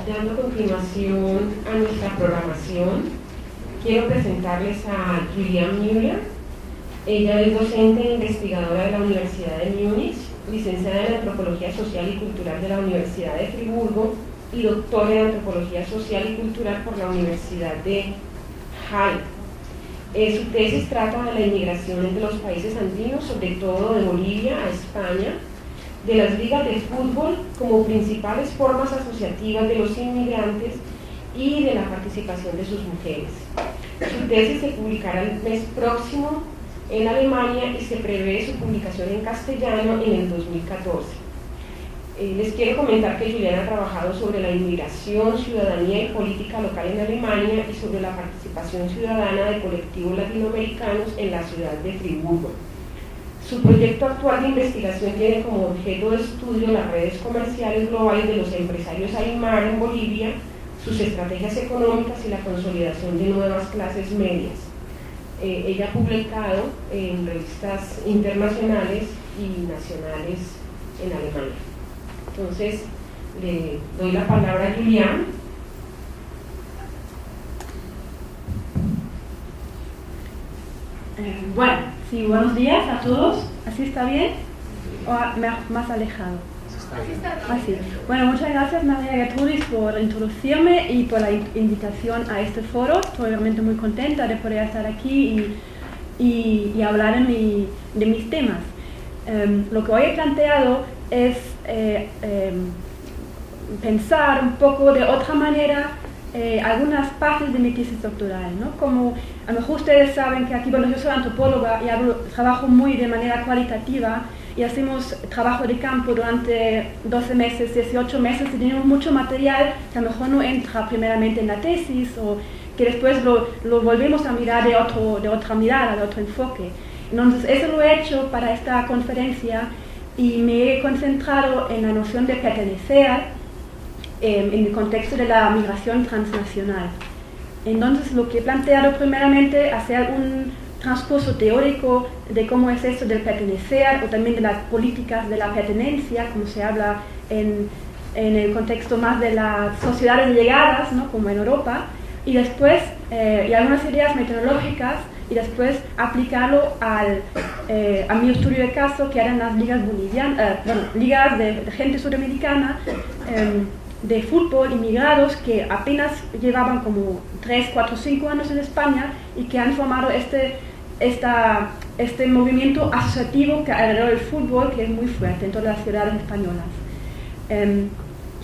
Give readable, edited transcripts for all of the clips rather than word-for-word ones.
Dando continuación a nuestra programación, quiero presentarles a Juliane Müller. Ella es docente e investigadora de la Universidad de Múnich, licenciada en Antropología Social y Cultural de la Universidad de Friburgo y doctora en Antropología Social y Cultural por la Universidad de Halle. Su tesis trata de la inmigración entre los países andinos, sobre todo de Bolivia a España, de las ligas de fútbol como principales formas asociativas de los inmigrantes y de la participación de sus mujeres. Su tesis se publicará el mes próximo en Alemania y se prevé su publicación en castellano en el 2014. Les quiero comentar que Juliane ha trabajado sobre la inmigración, ciudadanía y política local en Alemania y sobre la participación ciudadana de colectivos latinoamericanos en la ciudad de Friburgo. Su proyecto actual de investigación tiene como objeto de estudio las redes comerciales globales de los empresarios Aymara en Bolivia, sus estrategias económicas y la consolidación de nuevas clases medias. Ella ha publicado en revistas internacionales y nacionales en Alemania. Entonces, le doy la palabra a Juliane. Bueno, sí, buenos días a todos. ¿Así está bien? ¿O más alejado? Así. Bueno, muchas gracias María Gertrudis por introducirme y por la invitación a este foro. Estoy realmente muy contenta de poder estar aquí y hablar de mis temas. Lo que hoy he planteado es pensar un poco de otra manera algunas partes de mi tesis doctoral, ¿no? Como a lo mejor ustedes saben que aquí, bueno, yo soy antropóloga y trabajo muy de manera cualitativa y hacemos trabajo de campo durante 12 meses, 18 meses y tenemos mucho material que a lo mejor no entra primeramente en la tesis o que después lo volvemos a mirar de otra mirada, de otro enfoque. Entonces eso lo he hecho para esta conferencia y me he concentrado en la noción de pertenecer en el contexto de la migración transnacional. Entonces lo que he planteado primeramente es hacer un transcurso teórico de cómo es esto del pertenecer o también de las políticas de la pertenencia, como se habla en el contexto más de las sociedades llegadas, ¿no? Como en Europa, y después y algunas ideas metodológicas y después aplicarlo a mi estudio de caso, que eran las ligas bolivianas, ligas de gente sudamericana de fútbol, inmigrados que apenas llevaban como 3, 4, 5 años en España y que han formado este movimiento asociativo que alrededor del fútbol, que es muy fuerte en todas las ciudades españolas.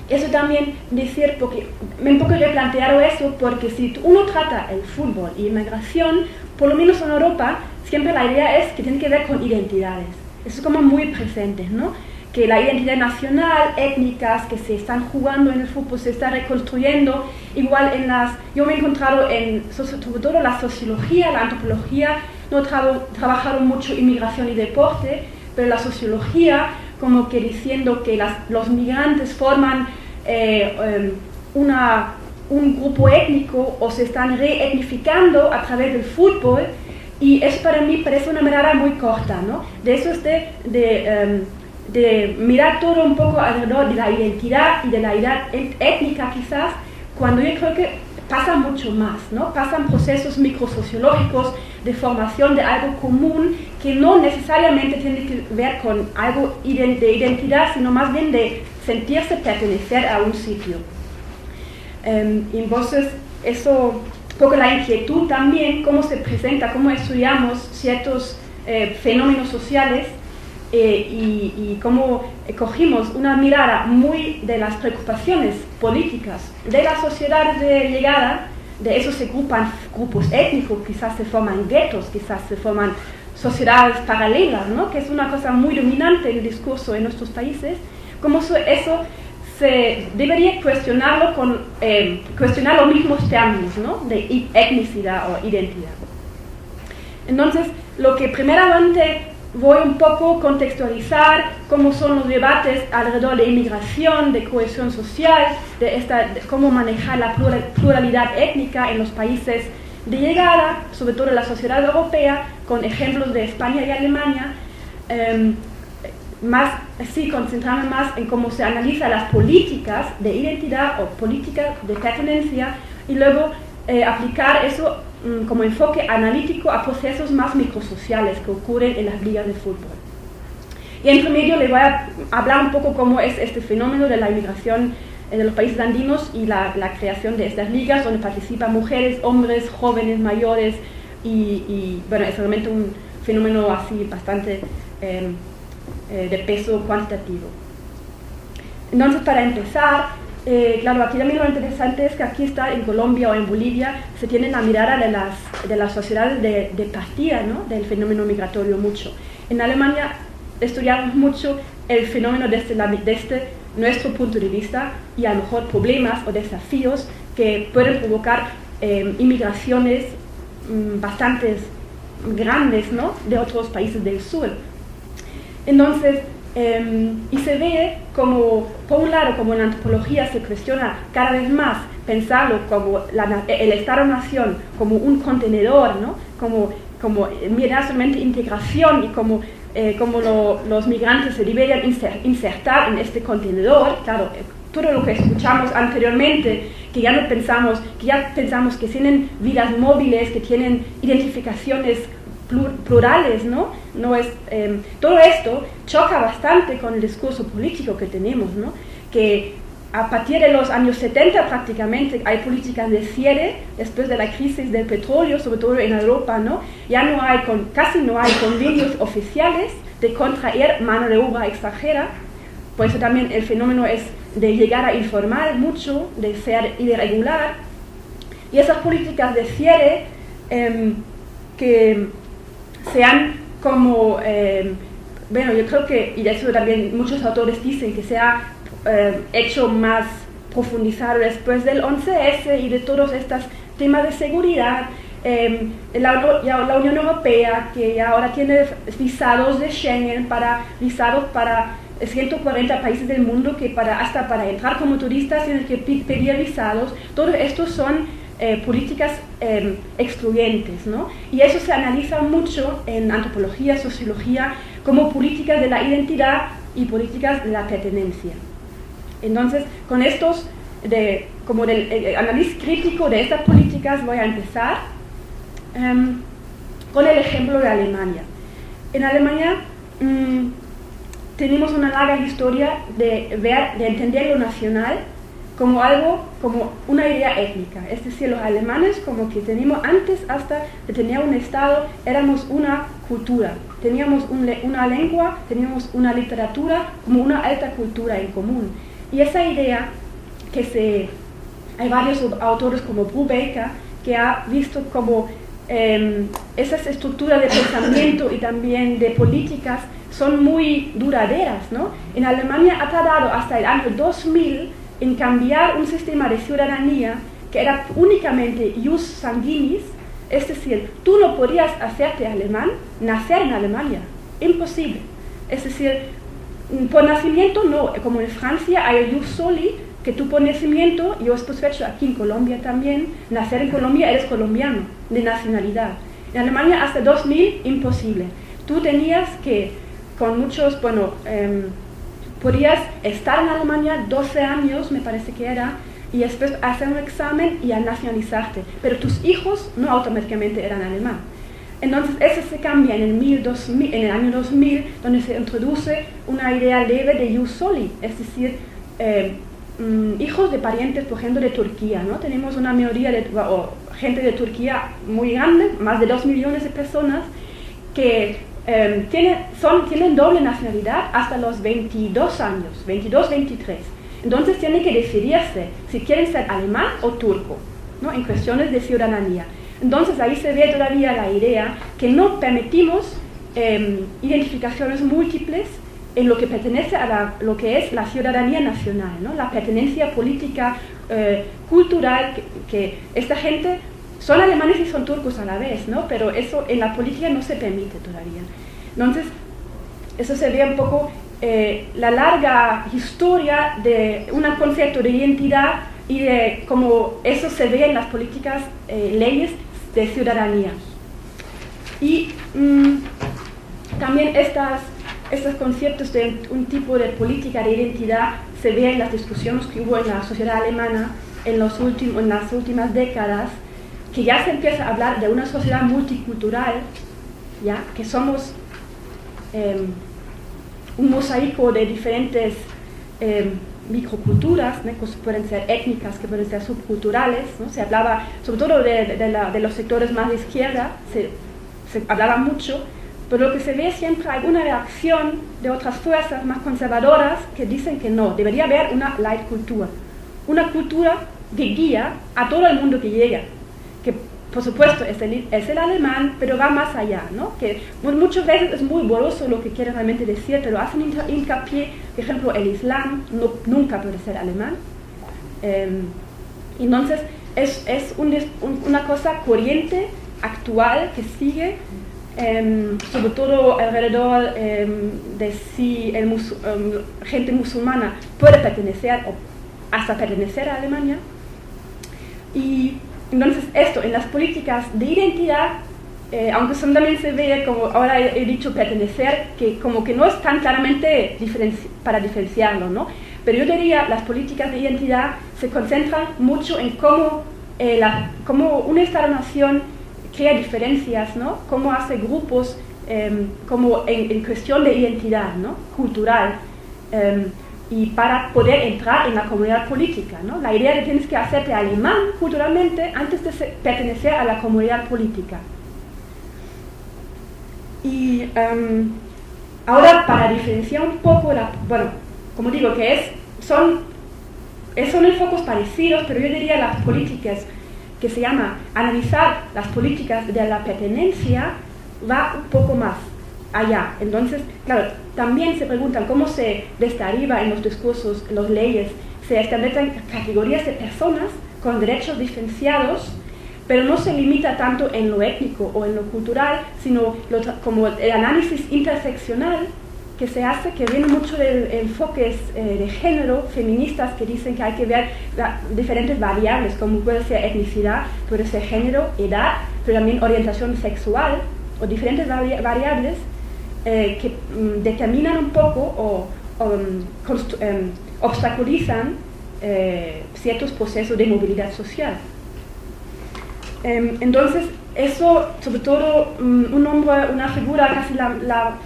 Eso también decir, porque me un poco replantearon eso, porque si uno trata el fútbol y inmigración, por lo menos en Europa, siempre la idea es que tiene que ver con identidades. Eso es como muy presente, ¿no? Que la identidad nacional, étnicas que se están jugando en el fútbol, se está reconstruyendo. Igual yo me he encontrado sobre todo la sociología, la antropología, no he trabajado mucho inmigración y deporte, pero la sociología, como que diciendo que los migrantes forman un grupo étnico o se están reetnificando a través del fútbol, y eso para mí parece una mirada muy corta, ¿no? De eso es de mirar todo un poco alrededor de la identidad y de la identidad étnica quizás, cuando yo creo que pasa mucho más, ¿no? Pasan procesos microsociológicos de formación de algo común que no necesariamente tiene que ver con algo de identidad, sino más bien de sentirse pertenecer a un sitio. Entonces, eso, un poco la inquietud también, cómo se presenta, cómo estudiamos ciertos fenómenos sociales y cómo cogimos una mirada muy de las preocupaciones políticas de las sociedades de llegada, de eso se agrupan grupos étnicos, quizás se forman guetos, quizás se forman sociedades paralelas, ¿no? Que es una cosa muy dominante en el discurso en nuestros países, como eso se debería cuestionarlo cuestionar los mismos términos, ¿no? De etnicidad o identidad. Entonces, lo que primeramente voy un poco a contextualizar cómo son los debates alrededor de inmigración, de cohesión social, de cómo manejar la pluralidad étnica en los países de llegada, sobre todo en la sociedad europea, con ejemplos de España y Alemania. más, sí, concentrarme más en cómo se analiza las políticas de identidad o políticas de pertenencia y luego aplicar eso como enfoque analítico a procesos más microsociales que ocurren en las ligas de fútbol. Y entre medio le voy a hablar un poco cómo es este fenómeno de la inmigración de los países andinos y la creación de estas ligas donde participan mujeres, hombres, jóvenes, mayores y bueno, es realmente un fenómeno así bastante de peso cuantitativo. Entonces, para empezar, claro, aquí también lo interesante es que aquí está en Colombia o en Bolivia se tiene la mirada de las sociedades de partida, ¿no?, del fenómeno migratorio mucho. En Alemania estudiamos mucho el fenómeno desde nuestro punto de vista y a lo mejor problemas o desafíos que pueden provocar inmigraciones bastante grandes, ¿no?, de otros países del sur. Entonces, y se ve como, por un lado, como en la antropología se cuestiona cada vez más pensarlo como el Estado-Nación como un contenedor, ¿no?, como mirar solamente integración y como los migrantes se deberían insertar en este contenedor. Claro, todo lo que escuchamos anteriormente, que ya pensamos que tienen vidas móviles, que tienen identificaciones plurales, ¿no? Todo esto choca bastante con el discurso político que tenemos, ¿no?, que a partir de los años 70 prácticamente hay políticas de cierre después de la crisis del petróleo, sobre todo en Europa, ¿no? Ya casi no hay convenios oficiales de contraer mano de obra extranjera. Por eso también el fenómeno es de llegar a informar mucho, de ser irregular. Y esas políticas de cierre que sean como, bueno, yo creo que, y de eso también muchos autores dicen que se ha hecho más profundizado después del 11S y de todos estos temas de seguridad. La Unión Europea, que ahora tiene visados de Schengen, visados para 140 países del mundo, que hasta para entrar como turistas tienen que pedir visados. Todo esto son políticas excluyentes, ¿no? Y eso se analiza mucho en antropología, sociología, como políticas de la identidad y políticas de la pertenencia. Entonces, con estos, como del análisis crítico de estas políticas, voy a empezar con el ejemplo de Alemania. En Alemania tenemos una larga historia de entender lo nacional como una idea étnica. Es decir, los alemanes, como que teníamos antes hasta de tener un Estado, éramos una cultura. Teníamos una lengua, teníamos una literatura, como una alta cultura en común. Y esa idea hay varios autores como Brubaker que ha visto como esas estructuras de pensamiento y también de políticas son muy duraderas, ¿no? En Alemania ha tardado hasta el año 2000 en cambiar un sistema de ciudadanía que era únicamente ius sanguinis, es decir, tú no podías hacerte alemán, nacer en Alemania, imposible. Es decir, por nacimiento no, como en Francia hay el ius soli, que tú por nacimiento, yo estoy hecho aquí en Colombia también, nacer en Colombia eres colombiano, de nacionalidad. En Alemania hasta 2000, imposible. Tú tenías que, con muchos, podías estar en Alemania 12 años, me parece que era, y después hacer un examen y a nacionalizarte. Pero tus hijos no automáticamente eran alemán. Entonces eso se cambia en el año 2000, donde se introduce una idea leve de ius soli, es decir, hijos de parientes, por ejemplo, de Turquía, ¿no? Tenemos una minoría gente de Turquía muy grande, más de 2 millones de personas, que tienen doble nacionalidad hasta los 22 años, 22, 23. Entonces tienen que decidirse si quieren ser alemán o turco, ¿no?, en cuestiones de ciudadanía. Entonces ahí se ve todavía la idea que no permitimos identificaciones múltiples en lo que pertenece a lo que es la ciudadanía nacional, ¿no?, la pertenencia política, cultural, que esta gente son alemanes y son turcos a la vez, ¿no?, pero eso en la política no se permite todavía. Entonces, eso se ve un poco la larga historia de un concepto de identidad y de cómo eso se ve en las políticas, leyes de ciudadanía. Y también estas estos conceptos de un tipo de política de identidad se ve en las discusiones que hubo en la sociedad alemana en las últimas décadas, que ya se empieza a hablar de una sociedad multicultural, ¿ya? Que somos un mosaico de diferentes microculturas, ¿no? Que pueden ser étnicas, que pueden ser subculturales, ¿no? Se hablaba, sobre todo de los sectores más de izquierda, se hablaba mucho, pero lo que se ve siempre hay una reacción de otras fuerzas más conservadoras que dicen que no, debería haber una Leitkultur, una cultura que guía a todo el mundo que llega, que por supuesto es el alemán, pero va más allá, ¿no? Que muchas veces es muy borroso lo que quiere realmente decir, pero hacen hincapié, por ejemplo, el Islam nunca puede ser alemán. Entonces es una cosa corriente, actual, que sigue, sobre todo alrededor de si gente musulmana puede pertenecer o hasta pertenecer a Alemania. Y entonces esto, en las políticas de identidad, aunque también se ve, como ahora he dicho, pertenecer, que como que no es tan claramente para diferenciarlo, ¿no? Pero yo diría, las políticas de identidad se concentran mucho en cómo un Estado-nación crea diferencias, ¿no? Cómo hace grupos, como en cuestión de identidad, ¿no? Cultural, y para poder entrar en la comunidad política, ¿no? La idea de que tienes que hacerte alemán culturalmente antes de pertenecer a la comunidad política. Y ahora, para diferenciar un poco, bueno, como digo, que son enfoques parecidos, pero yo diría las políticas que se llama analizar las políticas de la pertenencia va un poco más allá. Entonces, claro, también se preguntan cómo desde arriba en los discursos, en las leyes, se establecen categorías de personas con derechos diferenciados, pero no se limita tanto en lo étnico o en lo cultural, sino como el análisis interseccional que se hace, que viene mucho de enfoques de género, feministas, que dicen que hay que ver diferentes variables, como puede ser etnicidad, puede ser género, edad, pero también orientación sexual, o diferentes variables que determinan un poco o obstaculizan ciertos procesos de movilidad social. Entonces, eso, sobre todo, una figura, casi la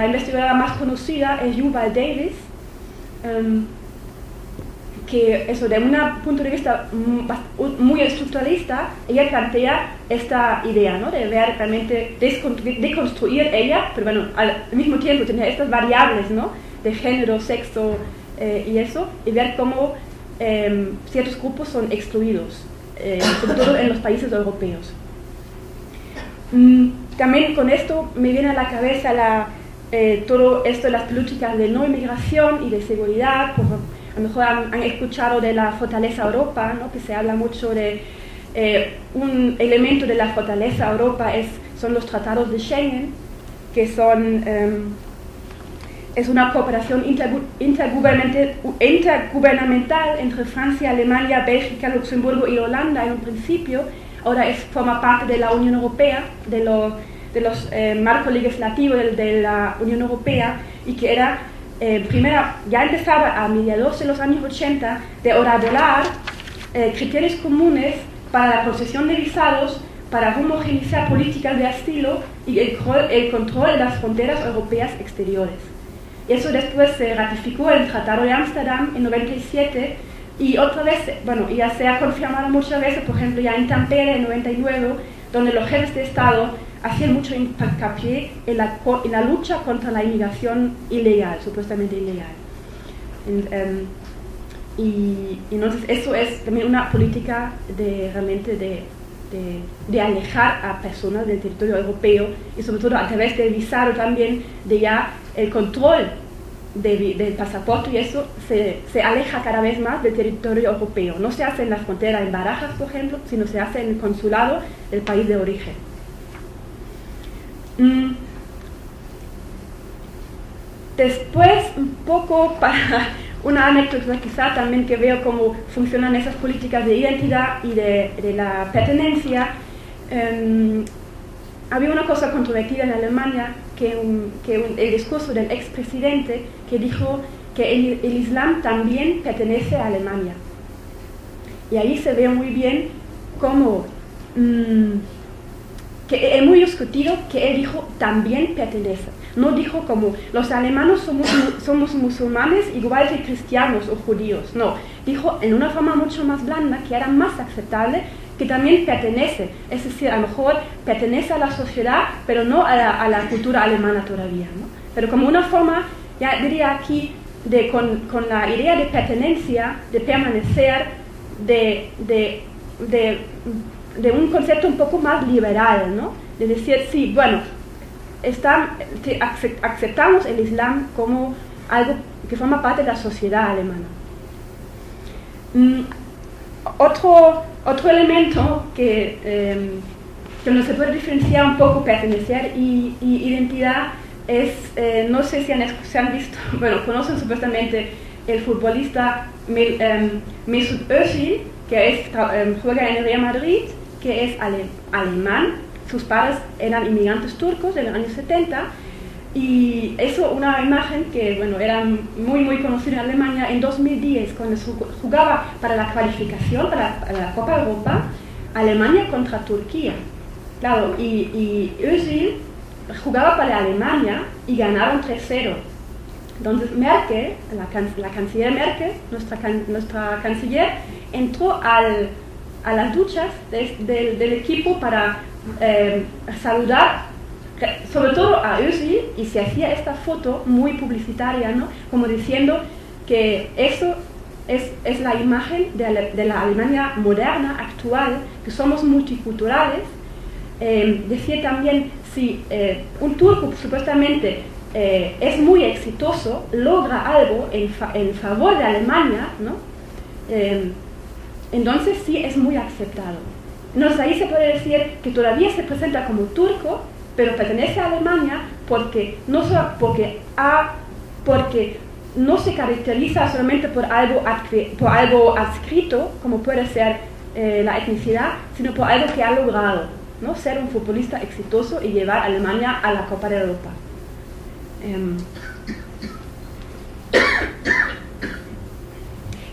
investigadora más conocida es Yuval Davis, que eso, de un punto de vista muy estructuralista, ella plantea esta idea, ¿no? De ver realmente, deconstruir ella, pero bueno, al mismo tiempo tener estas variables, ¿no? De género, sexo y eso, y ver cómo ciertos grupos son excluidos, sobre todo en los países europeos. También con esto me viene a la cabeza todo esto de las políticas de no inmigración y de seguridad. A lo mejor han escuchado de la Fortaleza Europa, ¿no? Que se habla mucho de un elemento de la Fortaleza Europa son los tratados de Schengen, que es una cooperación intergubernamental entre Francia, Alemania, Bélgica, Luxemburgo y Holanda en un principio. Ahora forma parte de la Unión Europea, de los marcos legislativos de la Unión Europea, y que era, ya empezaba a mediados de los años 80 de elaborar criterios comunes para la concesión de visados, para homogeneizar políticas de asilo y el control de las fronteras europeas exteriores. Y eso después se ratificó en el Tratado de Ámsterdam en 97, y otra vez, bueno, ya se ha confirmado muchas veces, por ejemplo, ya en Tampere en 99, donde los jefes de Estado hacían mucho hincapié en la lucha contra la inmigración ilegal, supuestamente ilegal. Y entonces eso es también una política realmente de alejar a personas del territorio europeo, y sobre todo a través del visado también, de ya el control del pasaporte, y eso se aleja cada vez más del territorio europeo. No se hace en las fronteras en Barajas, por ejemplo, sino se hace en el consulado del país de origen. Después, un poco para una anécdota quizá también, que veo cómo funcionan esas políticas de identidad y de la pertenencia. Había una cosa controvertida en Alemania, el discurso del expresidente que dijo que el Islam también pertenece a Alemania. Y ahí se ve muy bien cómo, que es muy discutido que él dijo también pertenece. No dijo como los alemanes somos musulmanes igual que cristianos o judíos. No, dijo en una forma mucho más blanda que era más aceptable que también pertenece. Es decir, a lo mejor pertenece a la sociedad, pero no a la cultura alemana todavía, ¿no? Pero como una forma, ya diría aquí, con la idea de pertenencia, de permanecer, de un concepto un poco más liberal, ¿no? De decir, sí, bueno, aceptamos el Islam como algo que forma parte de la sociedad alemana. Otro elemento que no se puede diferenciar un poco pertenecer y identidad es, no sé si se han visto, bueno, conocen supuestamente el futbolista Mesut Özil, que juega en el Real Madrid, que es alemán. Sus padres eran inmigrantes turcos de los años 70 y eso una imagen que bueno, era muy conocida en Alemania en 2010 cuando jugaba para la cualificación para la Copa Europa, Alemania contra Turquía. Claro, y Özil jugaba para Alemania y ganaron 3-0. Entonces Merkel, la canciller Merkel, nuestra canciller, entró a las duchas del equipo para saludar sobre todo a Özil y se hacía esta foto muy publicitaria, ¿no? Como diciendo que eso es la imagen de la Alemania moderna, actual, que somos multiculturales. Decía también, si un turco supuestamente es muy exitoso, logra algo en favor de Alemania, ¿no? Entonces sí es muy aceptado. Entonces ahí se puede decir que todavía se presenta como turco, pero pertenece a Alemania porque no se caracteriza solamente por algo adscrito, como puede ser la etnicidad, sino por algo que ha logrado, ¿no? Ser un futbolista exitoso y llevar a Alemania a la Copa de Europa.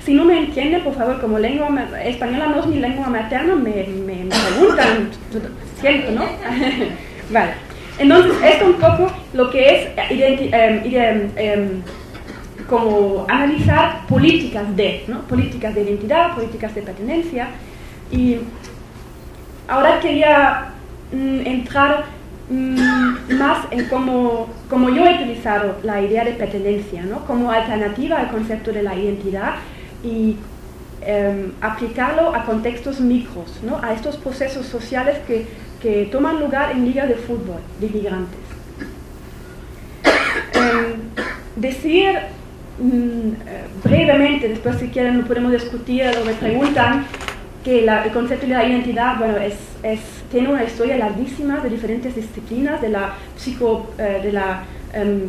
Si no me entienden, por favor, como lengua española no es mi lengua materna, me preguntan, siento, ¿no? Vale. Entonces, esto un poco lo que es como analizar políticas ¿no? Políticas de identidad, políticas de pertenencia. Y ahora quería entrar más en cómo yo he utilizado la idea de pertenencia, ¿no? Como alternativa al concepto de la identidad y aplicarlo a contextos micros, ¿no? A estos procesos sociales que toman lugar en ligas de fútbol de inmigrantes. Decir brevemente, después si quieren lo podemos discutir o me preguntan, que el concepto de la identidad, bueno, tiene una historia larguísima de diferentes disciplinas, de la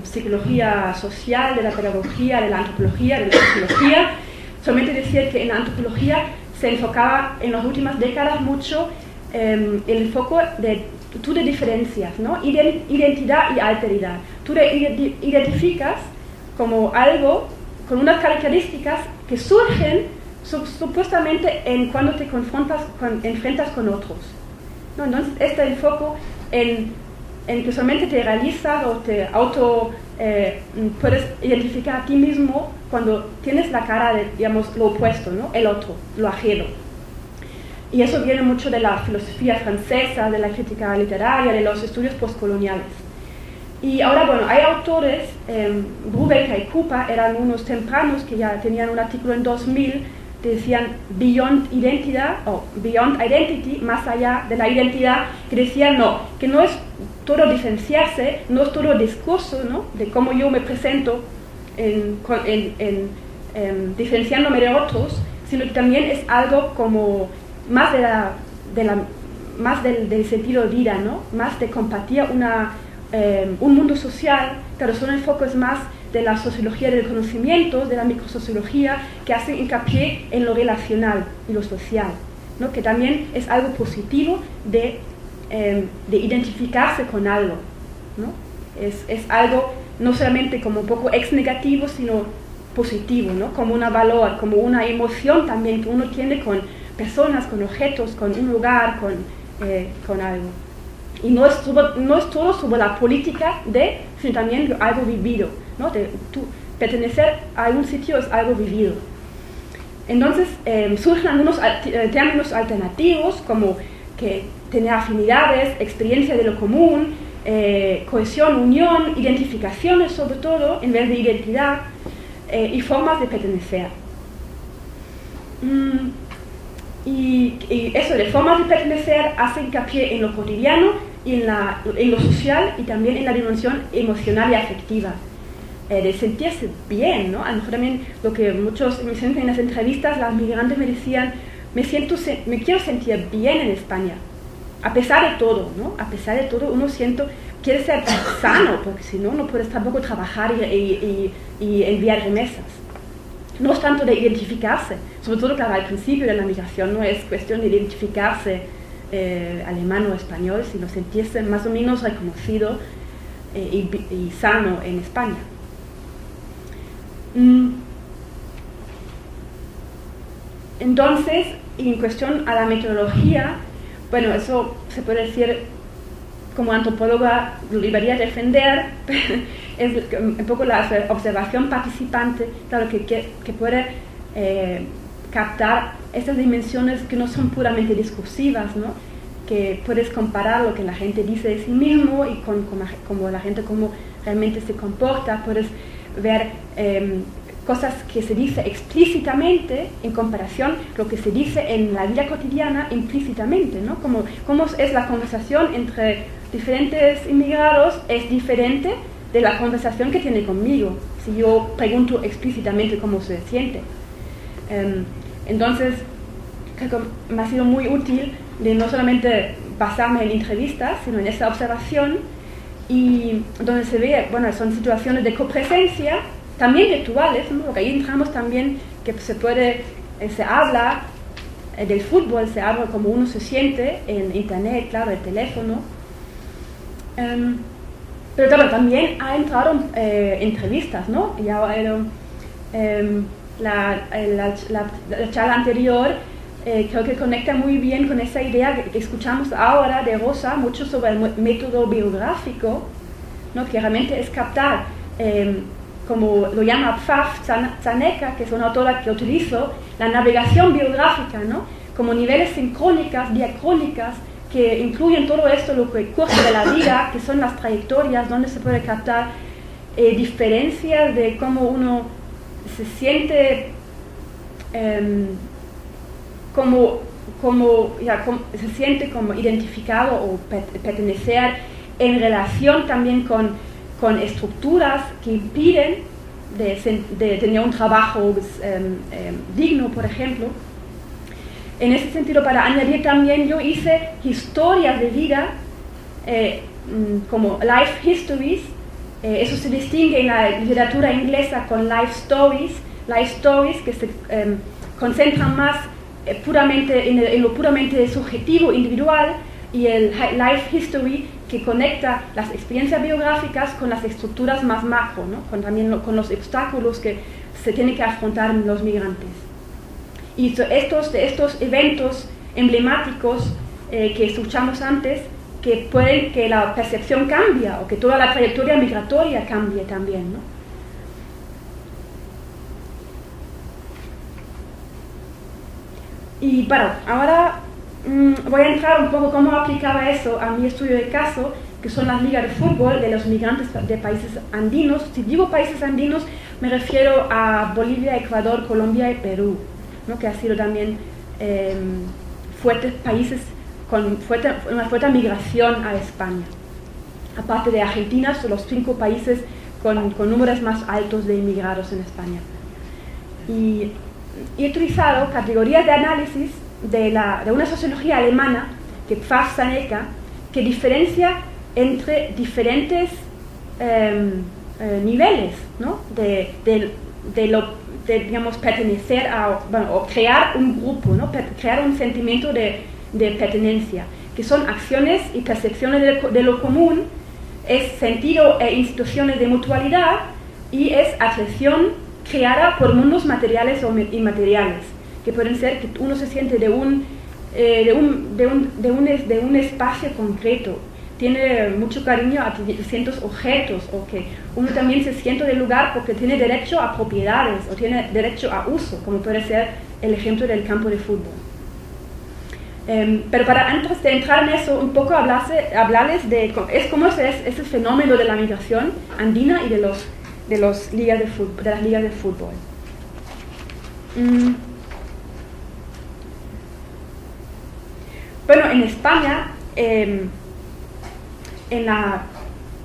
psicología social, de la pedagogía, de la antropología, de la sociología. Solamente decir que en la antropología se enfocaba en las últimas décadas mucho el foco de diferencias, ¿no? Identidad y alteridad. Tú te identificas como algo con unas características que surgen supuestamente cuando te enfrentas con otros, ¿no? Entonces este enfoque en que solamente te realizas o te puedes identificar a ti mismo cuando tienes la cara de, digamos, lo opuesto, ¿no? El otro, lo ajeno. Y eso viene mucho de la filosofía francesa, de la crítica literaria, de los estudios postcoloniales. Y ahora, bueno, hay autores, Brubaker y Cooper eran unos tempranos que ya tenían un artículo en 2000 que decían Beyond Identidad o Beyond Identity, más allá de la identidad, que decían no, que no es todo diferenciarse, no es todo discurso, ¿no? De cómo yo me presento diferenciándome de otros, sino que también es algo como más más del sentido de vida, ¿no? Más de compartir un mundo social, pero son enfoques más de la sociología del conocimiento, de la microsociología, que hacen hincapié en lo relacional y lo social, ¿no? Que también es algo positivo de identificarse con algo, ¿no? Es algo no solamente como un poco ex negativo, sino positivo, ¿no? Como un valor, como una emoción también que uno tiene con personas, con objetos, con un lugar, con algo. Y no es todo sobre la política sino también algo vivido, ¿no? Pertenecer a un sitio es algo vivido. Entonces surgen algunos términos alternativos como que tener afinidades, experiencia de lo común, cohesión, unión, identificaciones sobre todo, en vez de identidad, y formas de pertenecer. Y eso de formas de pertenecer hace hincapié en lo cotidiano y en lo social y también en la dimensión emocional y afectiva, de sentirse bien, ¿no? A lo mejor también lo que muchos me dicen en las entrevistas, las migrantes me decían, me quiero sentir bien en España, a pesar de todo, ¿no? A pesar de todo uno quiere ser sano, porque si no, no puedes tampoco trabajar y enviar remesas. No es tanto de identificarse, sobre todo, claro, al principio de la migración no es cuestión de identificarse alemán o español, sino sentirse más o menos reconocido y sano en España. Entonces, en cuestión a la metodología, bueno, eso se puede decir, como antropóloga lo debería defender, es un poco la observación participante, claro, que puede captar estas dimensiones que no son puramente discursivas, ¿no? Que puedes comparar lo que la gente dice de sí mismo y con como la gente cómo realmente se comporta, puedes ver cosas que se dice explícitamente en comparación lo que se dice en la vida cotidiana implícitamente, ¿no? Cómo es la conversación entre diferentes inmigrados es diferente de la conversación que tiene conmigo, si yo pregunto explícitamente cómo se siente. Entonces, creo que me ha sido muy útil de no solamente basarme en entrevistas, sino en esta observación, y donde se ve, bueno, son situaciones de copresencia, también virtuales, ¿no? Porque ahí entramos también que se habla del fútbol, se habla como uno se siente en internet, claro, el teléfono. Pero claro, también ha entrado entrevistas, ¿no? Ya la charla anterior creo que conecta muy bien con esa idea que escuchamos ahora de Rosa, mucho sobre el método biográfico, ¿no? Que realmente es captar, como lo llama Pfaff Zaneka, que es una autora que utilizo, la navegación biográfica, ¿no? Como niveles sincrónicas, diacrónicas, que incluyen todo esto, lo que curso de la vida, que son las trayectorias, donde se puede captar diferencias de cómo uno se siente, se siente como identificado o pertenecer en relación también con estructuras que impiden de tener un trabajo digno, por ejemplo. En ese sentido, para añadir también, yo hice historias de vida, como life histories. Eso se distingue en la literatura inglesa con life stories que se concentran más puramente en lo puramente subjetivo, individual, y el life history que conecta las experiencias biográficas con las estructuras más macro, ¿no? con los obstáculos que se tienen que afrontar los migrantes. Y estos eventos emblemáticos que escuchamos antes, que pueden que la percepción cambie o que toda la trayectoria migratoria cambie también, ¿no? Y bueno, ahora voy a entrar un poco cómo aplicaba eso a mi estudio de caso, que son las ligas de fútbol de los migrantes de países andinos. Si digo países andinos, me refiero a Bolivia, Ecuador, Colombia y Perú, ¿no? Que ha sido también fuertes países con una fuerte migración a España. Aparte de Argentina, son los 5 países con números más altos de inmigrados en España. Y he utilizado categorías de análisis de una sociología alemana, que Pfaff Zaneka, que diferencia entre diferentes niveles, ¿no? Digamos, pertenecer o crear un grupo, ¿no? Crear un sentimiento de pertenencia, que son acciones y percepciones de lo común es sentido e instituciones de mutualidad y es atracción creada por mundos materiales o inmateriales, que pueden ser que uno se siente de un espacio concreto, tiene mucho cariño a ciertos objetos, o que uno también se siente del lugar porque tiene derecho a propiedades o tiene derecho a uso, como puede ser el ejemplo del campo de fútbol. Pero antes de entrar en eso, un poco hablarles de cómo es ese fenómeno de la migración andina y de las ligas de fútbol. Bueno, en España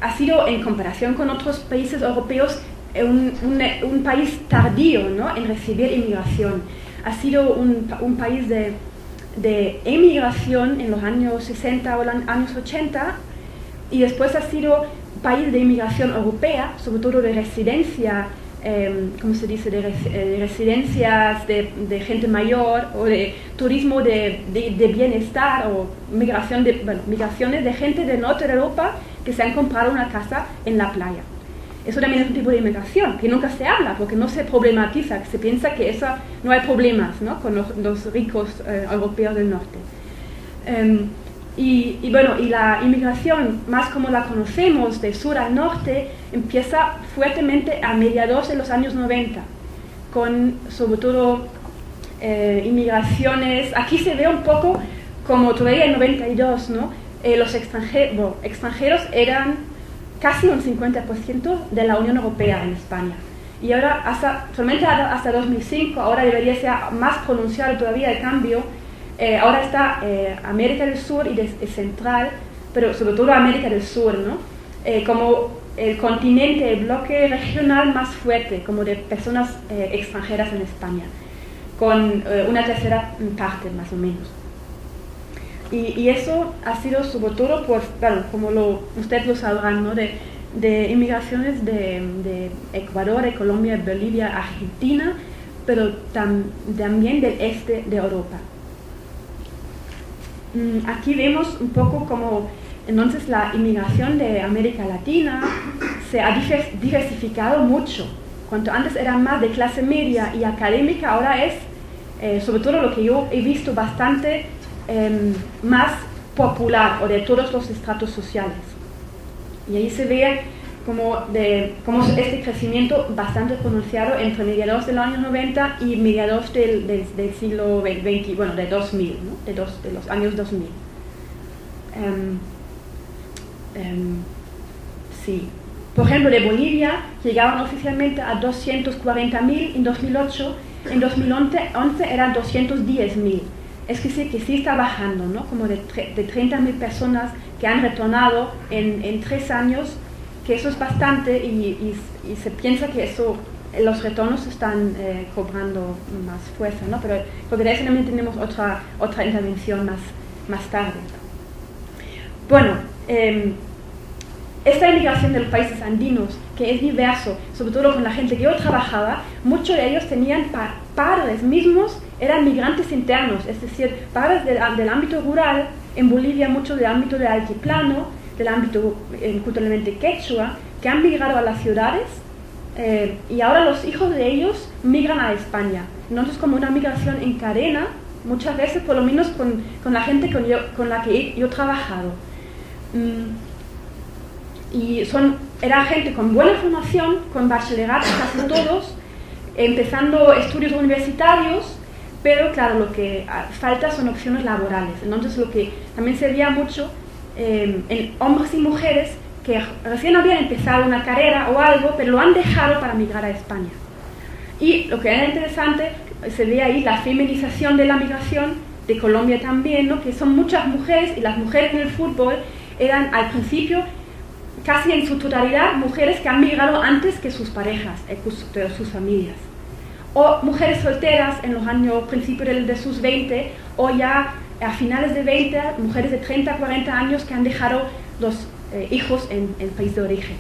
ha sido, en comparación con otros países europeos, un país tardío, ¿no?, en recibir inmigración. Ha sido un país de emigración en los años 60 o años 80, y después ha sido país de inmigración europea, sobre todo de residencia, ¿cómo se dice?, de residencias de gente mayor, o de turismo de bienestar, o migraciones de gente del norte de Europa que se han comprado una casa en la playa. Eso también es un tipo de inmigración que nunca se habla porque no se problematiza, que se piensa que no hay problemas, ¿no?, con los ricos europeos del norte. Y la inmigración, más como la conocemos, de sur al norte, empieza fuertemente a mediados de los años 90, con sobre todo inmigraciones. Aquí se ve un poco como todavía en 92, ¿no?, los extranjeros eran casi un 50% de la Unión Europea en España. Y ahora, solamente hasta 2005, ahora debería ser más pronunciado todavía el cambio. Ahora está América del Sur y Central, pero sobre todo América del Sur, ¿no?, como el continente, el bloque regional más fuerte, como de personas extranjeras en España, con una tercera parte más o menos. Y eso ha sido sobre todo por, como ustedes lo sabrán, ¿no?, de inmigraciones de Ecuador, de Colombia, Bolivia, Argentina, pero también del este de Europa. Aquí vemos un poco como entonces la inmigración de América Latina se ha diversificado mucho. Cuanto antes era más de clase media y académica, ahora es, sobre todo lo que yo he visto, bastante más popular, o de todos los estratos sociales. Y ahí se ve como este crecimiento bastante pronunciado entre mediados del año 90 y mediados del siglo XX, bueno, de 2000, ¿no?, de los años 2000. Sí. Por ejemplo, de Bolivia llegaban oficialmente a 240.000 en 2008, en 2011 eran 210.000. Es decir, que sí está bajando, ¿no?, como de 30.000 personas que han retornado en 3 años, que eso es bastante, y se piensa que los retornos están cobrando más fuerza, ¿no?, pero porque de eso también tenemos otra intervención más tarde. Bueno, esta inmigración de los países andinos, que es diverso, sobre todo con la gente que yo trabajaba, muchos de ellos tenían padres mismos, eran migrantes internos, es decir, padres del ámbito rural, en Bolivia mucho del ámbito del altiplano, del ámbito culturalmente quechua, que han migrado a las ciudades, y ahora los hijos de ellos migran a España. Entonces, como una migración en cadena, muchas veces, por lo menos con la gente con la que yo he trabajado. Y era gente con buena formación, con bachillerato casi todos, empezando estudios universitarios, pero claro, lo que falta son opciones laborales. Entonces, lo que también se veía mucho en hombres y mujeres que recién habían empezado una carrera o algo, pero lo han dejado para migrar a España. Y lo que era interesante, se ve ahí la feminización de la migración, de Colombia también, ¿no?, que son muchas mujeres, y las mujeres en el fútbol eran al principio casi en su totalidad mujeres que han migrado antes que sus parejas, sus familias, o mujeres solteras en los años principios de sus 20, o ya a finales de 20, mujeres de 30, 40 años que han dejado los hijos en el país de origen.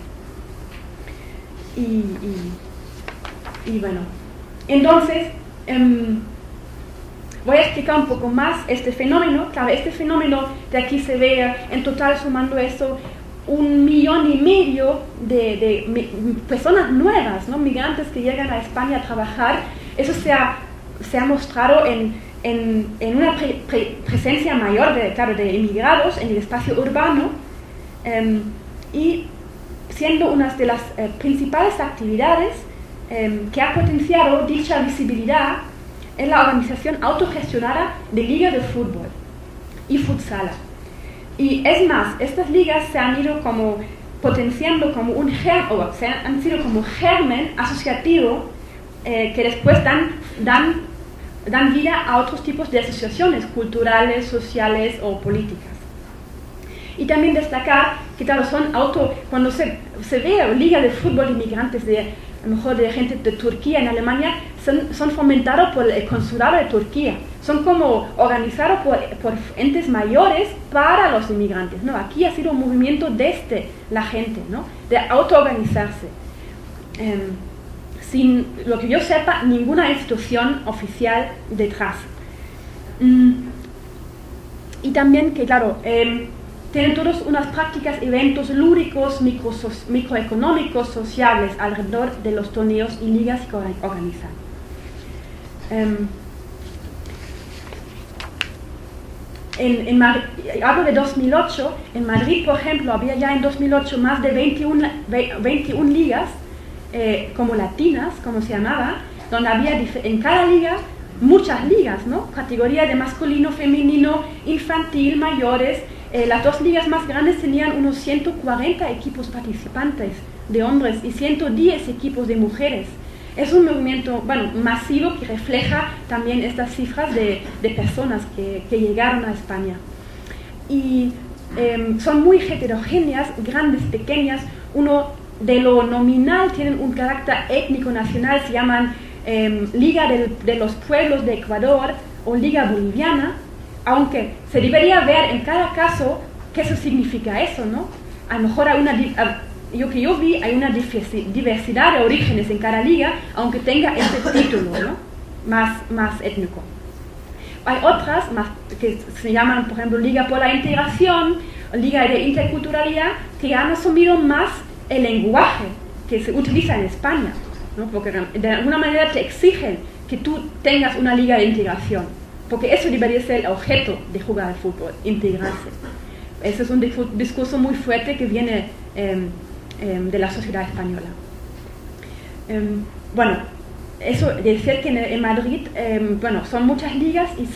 Y bueno, entonces voy a explicar un poco más este fenómeno. Claro, este fenómeno de aquí se ve en total, sumando eso, 1,5 millones de personas nuevas, ¿no? Migrantes que llegan a España a trabajar. Eso se ha mostrado en una presencia mayor de inmigrados en el espacio urbano, y siendo una de las principales actividades que ha potenciado dicha visibilidad es la organización autogestionada de ligas de fútbol y futsal. Y es más, estas ligas se han ido como potenciando como han sido como germen asociativo que después dan vida a otros tipos de asociaciones culturales, sociales o políticas. Y también destacar que claro, cuando se ve liga de fútbol inmigrantes a lo mejor de gente de Turquía en Alemania, son fomentados por el consulado de Turquía, son como organizados por entes mayores para los inmigrantes, ¿no? Aquí ha sido un movimiento desde la gente, ¿no? De autoorganizarse. Sin, lo que yo sepa, ninguna institución oficial detrás. Y también que, claro, tienen todos unas prácticas, eventos lúdicos, microeconómicos, sociales alrededor de los torneos y ligas que organizan. Hablo de 2008, en Madrid, por ejemplo, había ya en 2008 más de 21 ligas, como latinas, como se llamaba, donde había en cada liga muchas ligas, ¿no? Categoría de masculino, femenino, infantil, mayores. Las dos ligas más grandes tenían unos 140 equipos participantes de hombres y 110 equipos de mujeres. Es un movimiento masivo que refleja también estas cifras de personas que llegaron a España. Y son muy heterogéneas, grandes, pequeñas. Uno de lo nominal tienen un carácter étnico nacional, se llaman Liga de los Pueblos de Ecuador o Liga Boliviana, aunque se debería ver en cada caso qué eso significa eso, ¿no? A lo mejor hay yo vi hay una diversidad de orígenes en cada liga, aunque tenga este título, ¿no? más étnico. Hay otras que se llaman, por ejemplo, Liga por la Integración, Liga de Interculturalidad, que han asumido más el lenguaje que se utiliza en España, ¿no? Porque de alguna manera te exigen que tú tengas una liga de integración, porque eso debería ser el objeto de jugar al fútbol, integrarse. Ese es un discurso muy fuerte que viene de la sociedad española. Eso de decir que en Madrid son muchas ligas y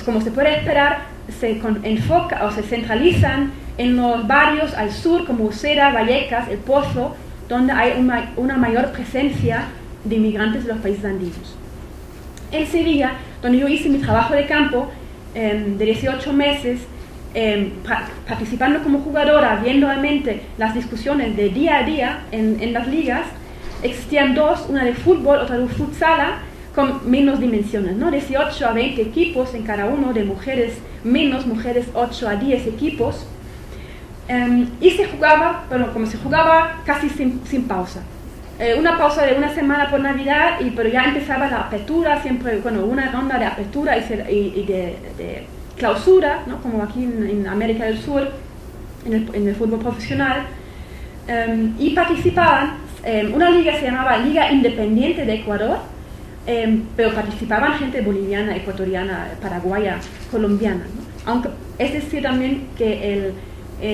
como se puede esperar, se enfoca o se centralizan en los barrios al sur como Usera, Vallecas, El Pozo, donde hay una mayor presencia de inmigrantes de los países andinos. En Sevilla, donde yo hice mi trabajo de campo de 18 meses, participando como jugadora, viendo realmente las discusiones de día a día en las ligas, existían dos, una de fútbol, otra de futsal, con menos dimensiones, ¿no? 18 a 20 equipos en cada uno, de mujeres 8 a 10 equipos, y se jugaba, como se jugaba casi sin pausa. Una pausa de una semana por Navidad, pero ya empezaba la apertura, siempre, una ronda de apertura y de clausura, ¿no? Como aquí en América del Sur, en el fútbol profesional, y participaban, una liga se llamaba Liga Independiente de Ecuador, pero participaban gente boliviana, ecuatoriana, paraguaya, colombiana, ¿no? Aunque es decir también que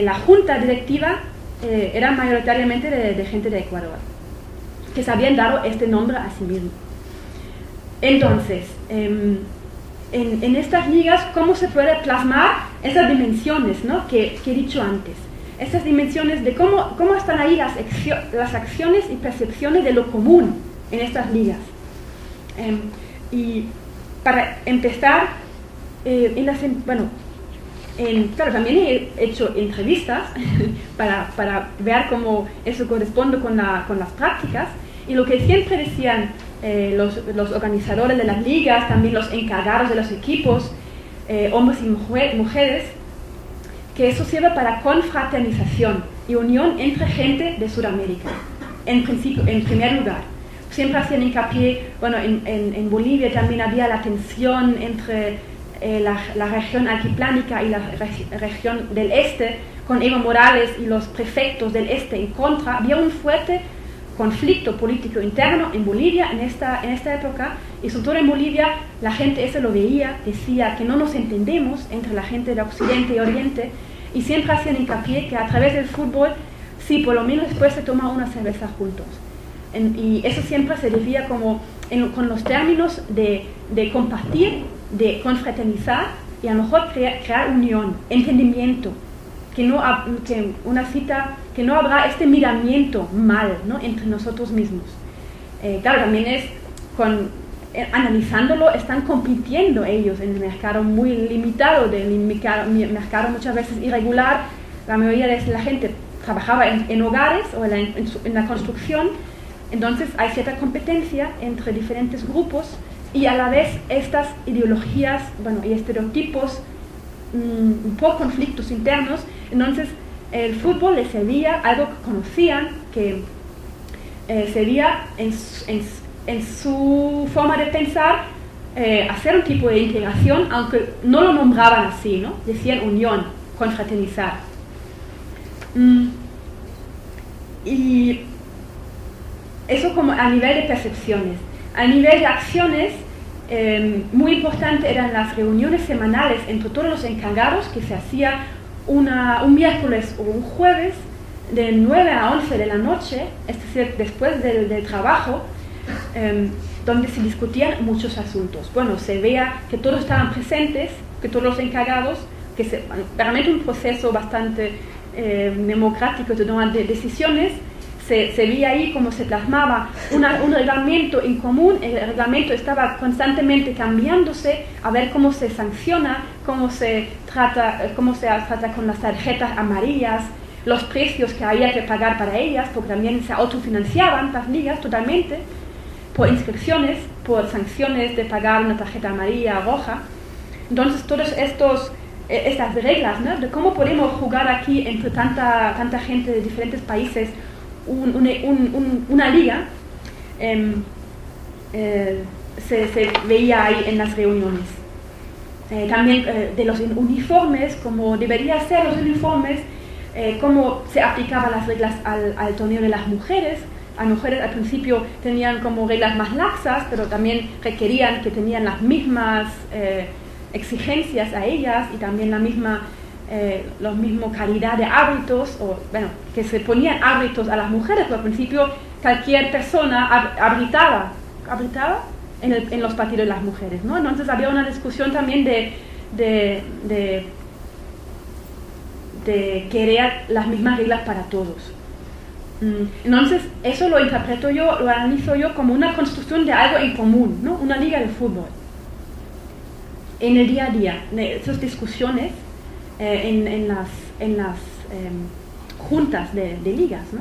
la junta directiva era mayoritariamente de gente de Ecuador, que se habían dado este nombre a sí mismo. Entonces, en estas ligas, ¿cómo se puede plasmar esas dimensiones, ¿no? que he dicho antes? Estas dimensiones de cómo están ahí las acciones y percepciones de lo común en estas ligas. Y para empezar, claro, también he hecho entrevistas para ver cómo eso corresponde con las prácticas, y lo que siempre decían los organizadores de las ligas, también los encargados de los equipos, hombres y mujeres, que eso sirve para confraternización y unión entre gente de Sudamérica, en primer lugar. Siempre hacían hincapié, en Bolivia también había la tensión entre la región altiplánica y la región del este, con Evo Morales y los prefectos del este en contra. Había un fuerte conflicto político interno en Bolivia en esta época, y sobre todo en Bolivia la gente eso lo veía, decía que no nos entendemos entre la gente de Occidente y Oriente, y siempre hacían hincapié que a través del fútbol, sí, por lo menos después se toma una cerveza juntos. Y eso siempre se debía como con los términos de compartir, de confraternizar y a lo mejor crear unión, entendimiento, que no habrá este miramiento mal, ¿no?, entre nosotros mismos. Claro, también es analizándolo, están compitiendo ellos en el mercado muy limitado, del mercado muchas veces irregular. La mayoría de la gente trabajaba en hogares o en la construcción, entonces hay cierta competencia entre diferentes grupos y a la vez estas ideologías, y estereotipos por conflictos internos. Entonces el fútbol les servía algo que conocían, que sería en su forma de pensar hacer un tipo de integración, aunque no lo nombraban así, ¿no? Decían unión, confraternizar. Y eso como a nivel de percepciones. A nivel de acciones, muy importante eran las reuniones semanales entre todos los encargados, que se hacía un miércoles o un jueves de 9 a 11 de la noche, es decir, después del trabajo, donde se discutían muchos asuntos. Bueno, se veía que todos estaban presentes, que todos los encargados, realmente un proceso bastante democrático de tomar decisiones. Se veía ahí cómo se plasmaba un reglamento en común. El reglamento estaba constantemente cambiándose, a ver cómo se sanciona, cómo se trata con las tarjetas amarillas, los precios que había que pagar para ellas, porque también se autofinanciaban las ligas totalmente, por inscripciones, por sanciones de pagar una tarjeta amarilla o roja. Entonces todas estas reglas, ¿no?, de cómo podemos jugar aquí entre tanta gente de diferentes países una liga, se veía ahí en las reuniones. También de los uniformes, como deberían ser los uniformes, cómo se aplicaban las reglas al torneo de las mujeres. Las mujeres al principio tenían como reglas más laxas, pero también requerían que tenían las mismas exigencias a ellas y también la misma calidad de árbitros, que se ponían árbitros a las mujeres, pero al principio cualquier persona arbitraba en los partidos de las mujeres, ¿no? Entonces había una discusión también de querer las mismas reglas para todos. Entonces eso lo interpreto yo, lo analizo yo como una construcción de algo en común, ¿no? Una liga de fútbol. En el día a día, esas discusiones en las juntas de ligas, ¿no?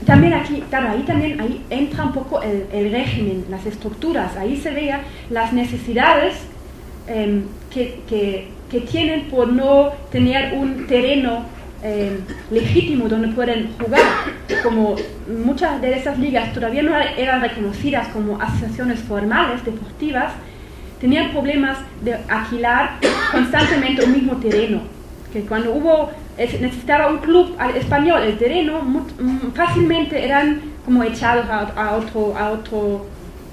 También aquí, claro, ahí entra un poco el régimen, las estructuras. Ahí se veía las necesidades que tienen por no tener un terreno legítimo donde pueden jugar. Como muchas de esas ligas todavía no eran reconocidas como asociaciones formales deportivas, tenían problemas de alquilar constantemente un mismo terreno, que cuando necesitaba un club español el terreno, fácilmente eran como echados a otro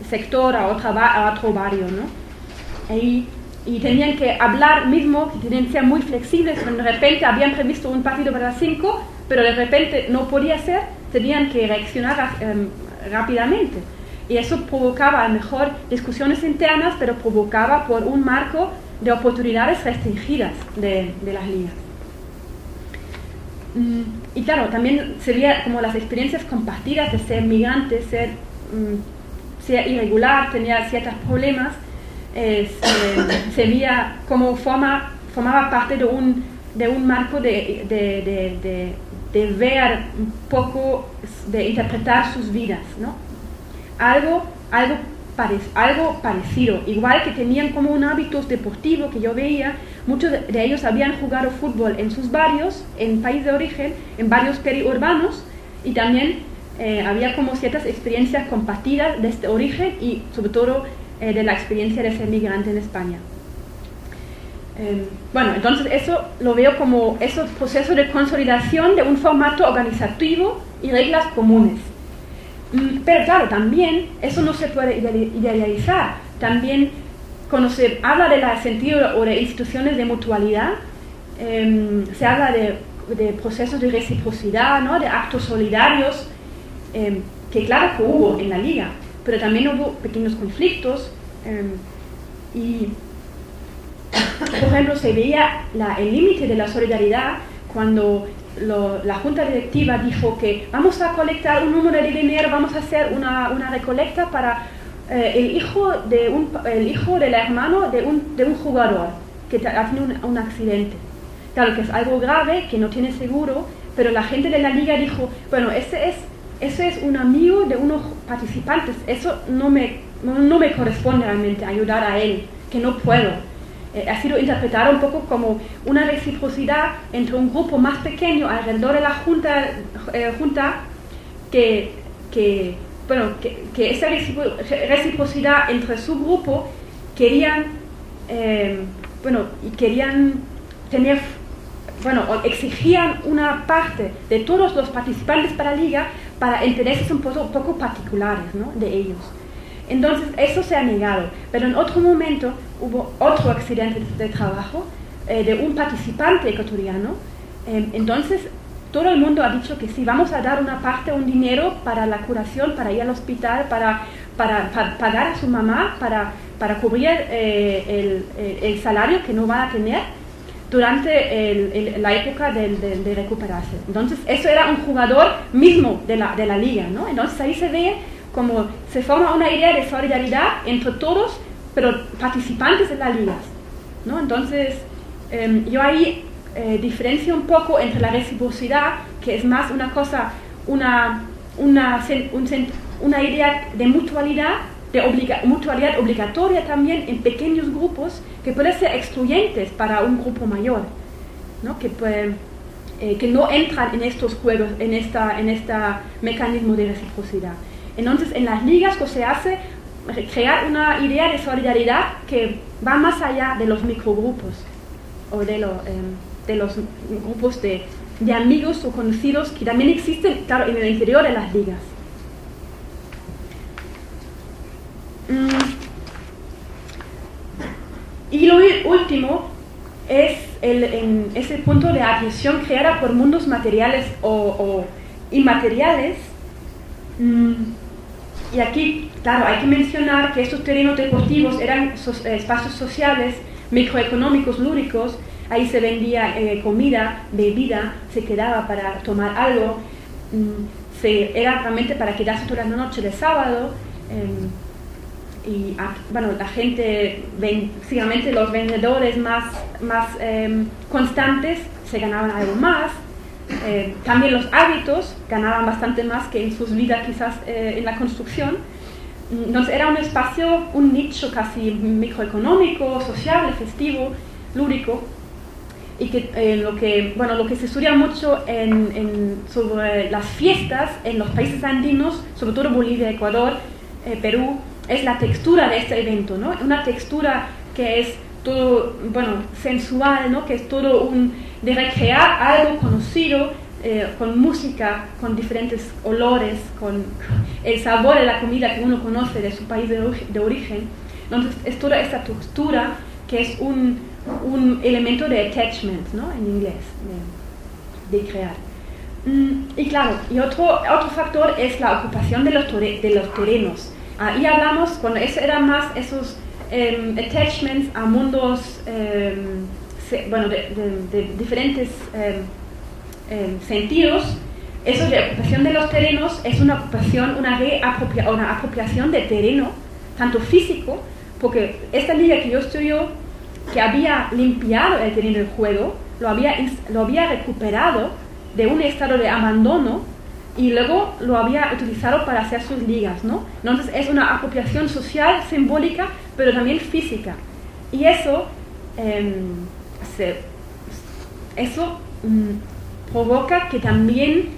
sector, a otro barrio, ¿no? Y tenían que hablar mismo, que tenían que ser muy flexibles. Cuando de repente habían previsto un partido para las 5, pero de repente no podía ser, tenían que reaccionar rápidamente. Y eso provocaba a lo mejor discusiones internas, pero provocaba por un marco de oportunidades restringidas de las ligas. Y claro, también se veía como las experiencias compartidas de ser migrante, ser irregular, tenía ciertos problemas. Se veía como formaba parte de un marco de ver un poco, de interpretar sus vidas, ¿no? Algo parecido, igual que tenían como un hábito deportivo que yo veía. Muchos de ellos habían jugado fútbol en sus barrios, en país de origen, en barrios periurbanos, y también había como ciertas experiencias compartidas de este origen, y sobre todo de la experiencia de ser migrante en España. Bueno, entonces eso lo veo como esos procesos de consolidación de un formato organizativo y reglas comunes. Pero claro, también eso no se puede idealizar. También cuando se habla del sentido o de instituciones de mutualidad, se habla de procesos de reciprocidad, ¿no? De actos solidarios, que claro que hubo en la Liga, pero también hubo pequeños conflictos y, por ejemplo, se veía el límite de la solidaridad cuando la junta directiva dijo que vamos a colectar un número de dinero, vamos a hacer una recolecta para el hijo del hermano de un jugador que ha tenido un accidente. Claro que es algo grave, que no tiene seguro, pero la gente de la liga dijo, bueno, ese es un amigo de unos participantes, eso no me corresponde realmente ayudar a él, que no puedo. Ha sido interpretado un poco como una reciprocidad entre un grupo más pequeño alrededor de la junta que esa reciprocidad entre su grupo querían exigían una parte de todos los participantes para la liga para intereses un poco particulares, ¿no? De ellos. Entonces eso se ha negado, pero en otro momento hubo otro accidente de trabajo de un participante ecuatoriano. Entonces todo el mundo ha dicho que sí, vamos a dar una parte, un dinero para la curación, para ir al hospital, para pagar a su mamá, para cubrir el salario que no va a tener durante la época de recuperarse. Entonces eso era un jugador mismo de la liga, ¿no? Entonces ahí se ve como se forma una idea de solidaridad entre todos, pero participantes de las ligas, ¿no? Entonces, yo ahí diferencio un poco entre la reciprocidad, que es más una cosa, una idea de mutualidad, mutualidad obligatoria también en pequeños grupos, que pueden ser excluyentes para un grupo mayor, ¿no? Que no entran en estos juegos, en este mecanismo de reciprocidad. Entonces, en las ligas lo que se hace es crear una idea de solidaridad que va más allá de los microgrupos o de los grupos de amigos o conocidos que también existen, claro, en el interior de las ligas. Y lo último es ese punto de atención creada por mundos materiales o inmateriales. Y aquí, claro, hay que mencionar que estos terrenos deportivos eran espacios sociales, microeconómicos, lúdicos. Ahí se vendía comida, bebida, se quedaba para tomar algo, era realmente para quedarse toda la noche de sábado. La gente, básicamente los vendedores más constantes se ganaban algo más. También los hábitos ganaban bastante más que en sus vidas quizás en la construcción. Entonces era un espacio, un nicho casi microeconómico, sociable, festivo, lúdico, y que lo que se estudia mucho sobre las fiestas en los países andinos, sobre todo Bolivia, Ecuador, Perú, es la textura de este evento, ¿no? Una textura que es todo, sensual, ¿no? Que es todo de recrear algo conocido, con música, con diferentes olores, con el sabor de la comida que uno conoce de su país de origen. Entonces es toda esta textura que es un elemento de attachment, ¿no? En inglés, de crear. Y claro, y otro factor es la ocupación de los terrenos. Ahí hablamos, cuando eso era más esos attachments a mundos de diferentes sentidos. Eso de ocupación de los terrenos es una ocupación, una apropiación de terreno, tanto físico, porque esta liga que yo estudio, que había limpiado el terreno del juego, lo había recuperado de un estado de abandono y luego lo había utilizado para hacer sus ligas, ¿no? Entonces es una apropiación social, simbólica, pero también física. Y eso provoca que también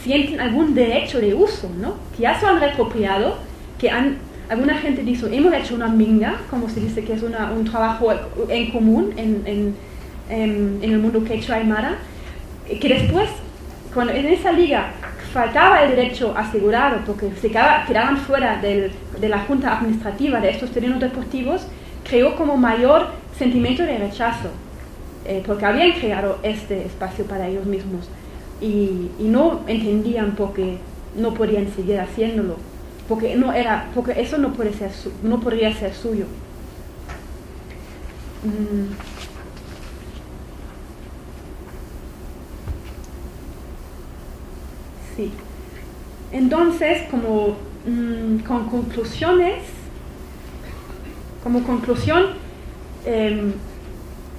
sienten algún derecho de uso, ¿no? Que ya se han reapropiado, que han alguna gente dice, hemos hecho una minga, como se dice que es un trabajo en común en el mundo quechua aymara, que después, cuando en esa liga faltaba el derecho asegurado, porque se quedaban fuera de la junta administrativa de estos terrenos deportivos, creó como mayor sentimiento de rechazo, porque habían creado este espacio para ellos mismos y no entendían por qué no podían seguir haciéndolo, porque eso no podría ser suyo. Sí. Entonces, como conclusión,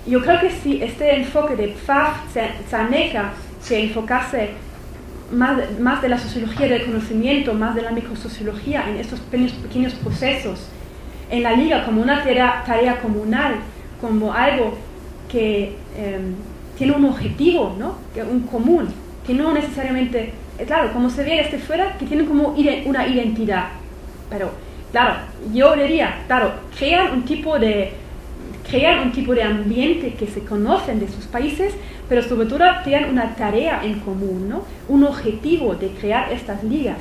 yo creo que si este enfoque de Pfaff Zaneka se enfocase más de la sociología del conocimiento, más de la microsociología en estos pequeños procesos, en la liga como una tarea comunal, como algo que tiene un objetivo, ¿no? Un común, que no necesariamente, claro, como se ve desde fuera, que tienen como una identidad, pero claro, yo diría, claro, crean un tipo de ambiente que se conocen de sus países, pero sobre todo crean una tarea en común, ¿no? Un objetivo de crear estas ligas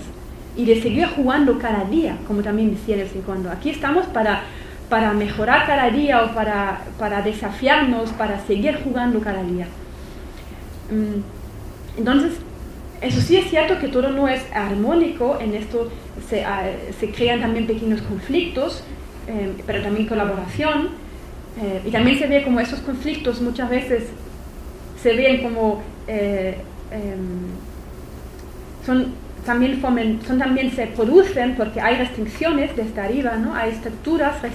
y de seguir jugando cada día, como también decía de vez en cuando. Aquí estamos para mejorar cada día o para desafiarnos, para seguir jugando cada día. Entonces, eso sí es cierto que todo no es armónico, en esto se crean también pequeños conflictos, pero también colaboración, y también se ve como esos conflictos muchas veces se ven como también se producen porque hay restricciones desde arriba, ¿no? Hay estructuras que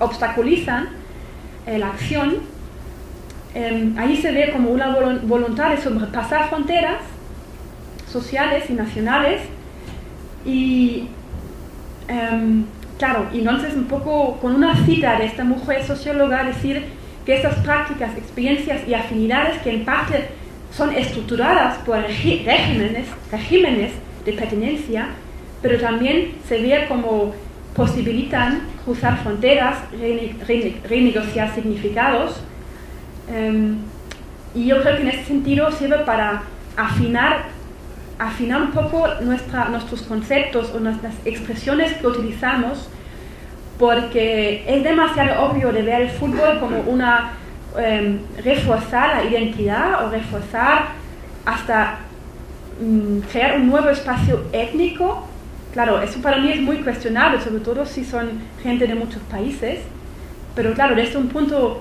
obstaculizan la acción. Ahí se ve como una voluntad de sobrepasar fronteras sociales y nacionales y claro, y entonces un poco con una cita de esta mujer socióloga decir que estas prácticas, experiencias y afinidades que en parte son estructuradas por regímenes de pertenencia, pero también se ve como posibilitan cruzar fronteras, renegociar significados. Y yo creo que en ese sentido sirve para afinar un poco nuestros conceptos o nuestras expresiones que utilizamos, porque es demasiado obvio de ver el fútbol como reforzar la identidad o reforzar hasta crear un nuevo espacio étnico. Claro, eso para mí es muy cuestionable, sobre todo si son gente de muchos países, pero claro, desde un punto,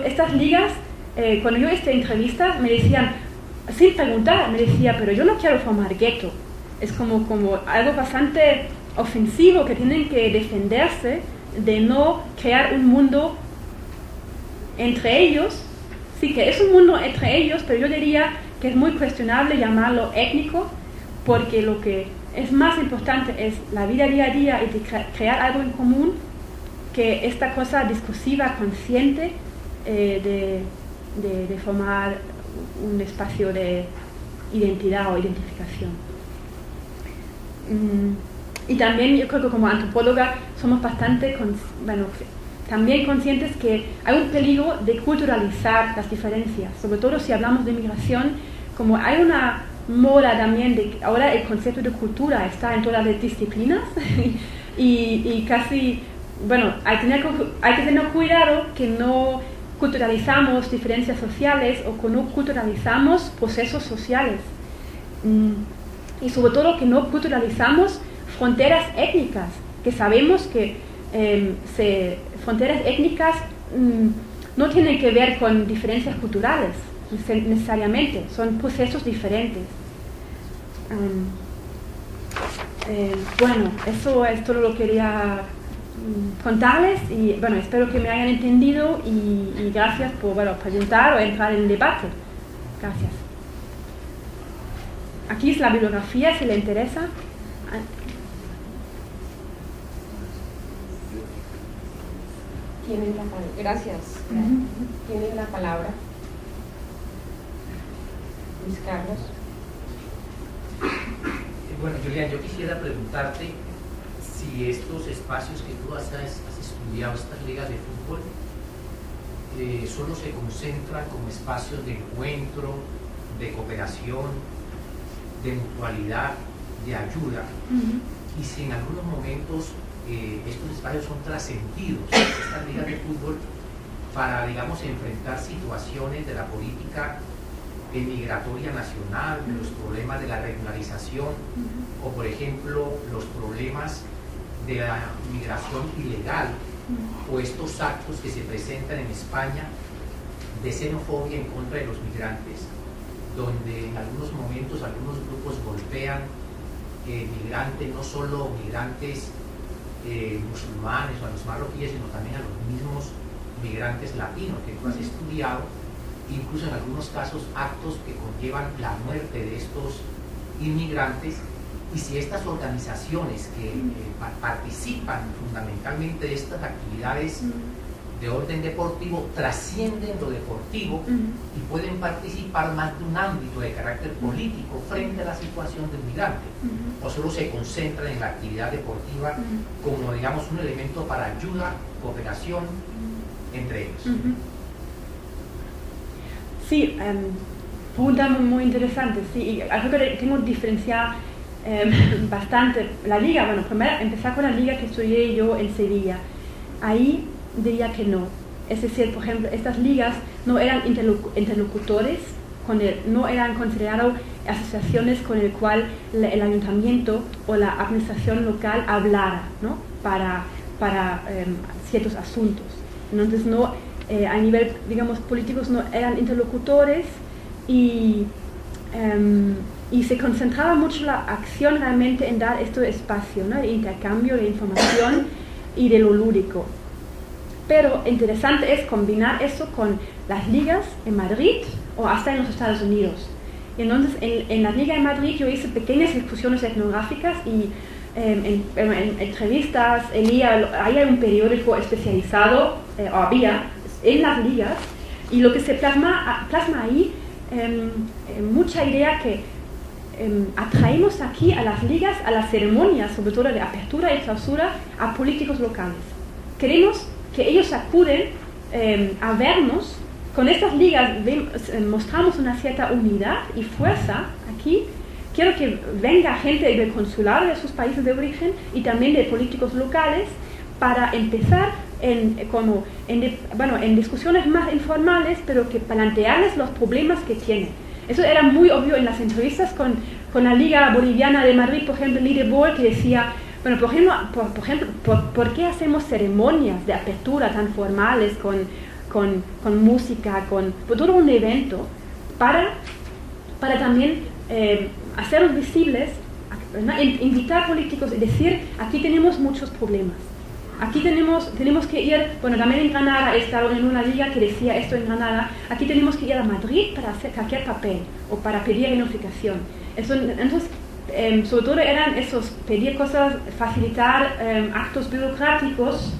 estas ligas, cuando yo hice entrevistas me decían, sin preguntar, me decía, pero yo no quiero formar gueto. Es como algo bastante ofensivo que tienen que defenderse de no crear un mundo entre ellos. Sí que es un mundo entre ellos, pero yo diría que es muy cuestionable llamarlo étnico, porque lo que es más importante es la vida día a día y de crear algo en común, que esta cosa discursiva consciente de formar un espacio de identidad o identificación. Y también yo creo que como antropóloga somos bastante también conscientes que hay un peligro de culturalizar las diferencias, sobre todo si hablamos de migración, como hay una moda también de que ahora el concepto de cultura está en todas las disciplinas y casi, hay que tener cuidado que no culturalizamos diferencias sociales o que no culturalizamos procesos sociales y sobre todo que no culturalizamos fronteras étnicas, que sabemos que fronteras étnicas no tienen que ver con diferencias culturales necesariamente, son procesos diferentes. Eso es todo lo que quería contarles y espero que me hayan entendido y gracias por preguntar o entrar en el debate. Gracias. Aquí es la bibliografía si le interesa. Tienen la palabra. Gracias. Tienen la palabra. Luis Carlos. Bueno, Julián, yo quisiera preguntarte si estos espacios que tú has estudiado, estas ligas de fútbol, solo se concentran como espacios de encuentro, de cooperación, de mutualidad, de ayuda, y si en algunos momentos estos espacios son trascendidos, estas ligas de fútbol, para, digamos, enfrentar situaciones de la política migratoria nacional, de los problemas de la regularización, o por ejemplo los problemas de la migración ilegal, o estos actos que se presentan en España de xenofobia en contra de los migrantes, donde en algunos momentos algunos grupos golpean migrantes, no solo migrantes musulmanes o a los marroquíes, sino también a los mismos migrantes latinos que tú has estudiado, incluso en algunos casos actos que conllevan la muerte de estos inmigrantes. Y si estas organizaciones que participan fundamentalmente de estas actividades de orden deportivo trascienden lo deportivo y pueden participar más de un ámbito de carácter político frente a la situación del migrante, o solo se concentran en la actividad deportiva como, digamos, un elemento para ayuda, cooperación entre ellos. Sí, pregunta muy interesante. Sí, y algo que tengo que diferenciar bastante. La liga, bueno, primero empezar con la liga que estudié yo en Sevilla. Ahí diría que no. Es decir, por ejemplo, estas ligas no eran interlocutores, no eran considerados asociaciones con el cual el ayuntamiento o la administración local hablara, ¿no? para ciertos asuntos. Entonces, no, a nivel, digamos, políticos no eran interlocutores y se concentraba mucho la acción realmente en dar este espacio, ¿no? De intercambio de información y de lo lúdico. Pero interesante es combinar eso con las ligas en Madrid o hasta en los Estados Unidos. Y entonces en la liga en Madrid yo hice pequeñas excursiones etnográficas y en entrevistas, hay un periódico especializado, o había, en las ligas, y lo que se plasma ahí, mucha idea que atraemos aquí a las ligas, a las ceremonias, sobre todo de apertura y clausura, a políticos locales. Queremos que ellos acuden a vernos. Con estas ligas mostramos una cierta unidad y fuerza aquí. Quiero que venga gente del consulado de sus países de origen y también de políticos locales para empezar en discusiones más informales, pero que plantearles los problemas que tienen. Eso era muy obvio en las entrevistas con la Liga Boliviana de Madrid, por ejemplo, Líder Bol, que decía, bueno, por ejemplo, ¿por qué hacemos ceremonias de apertura tan formales con música, con todo un evento para también hacerlos visibles, ¿no? Invitar políticos y decir, aquí tenemos muchos problemas. Aquí tenemos que ir, bueno, también en Granada he estado en una liga que decía esto en Granada, aquí tenemos que ir a Madrid para hacer cualquier papel o para pedir unificación. Entonces, sobre todo eran esos, pedir cosas, facilitar actos burocráticos,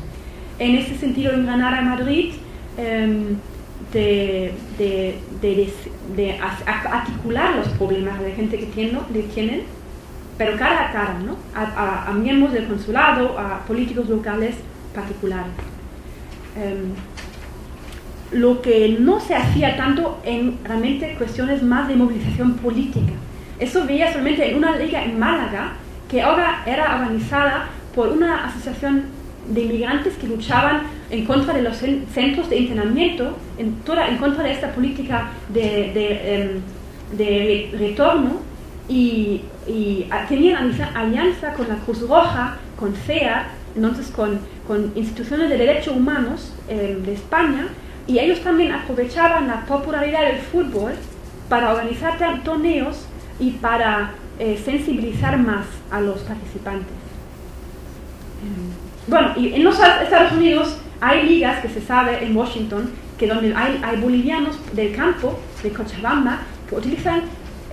en ese sentido en Granada, Madrid, de articular los problemas de gente que tienen, pero cara a cara, ¿no? A miembros del consulado, a políticos locales particulares. Lo que no se hacía tanto en realmente cuestiones más de movilización política. Eso veía solamente en una liga en Málaga, que ahora era organizada por una asociación de inmigrantes que luchaban en contra de los centros de internamiento, en contra de esta política de retorno, y tenían alianza con la Cruz Roja, con CEA, entonces con instituciones de derechos humanos de España, y ellos también aprovechaban la popularidad del fútbol para organizar torneos y para sensibilizar más a los participantes. Bueno, y en los Estados Unidos hay ligas que se sabe en Washington, que donde hay bolivianos del campo, de Cochabamba, que utilizan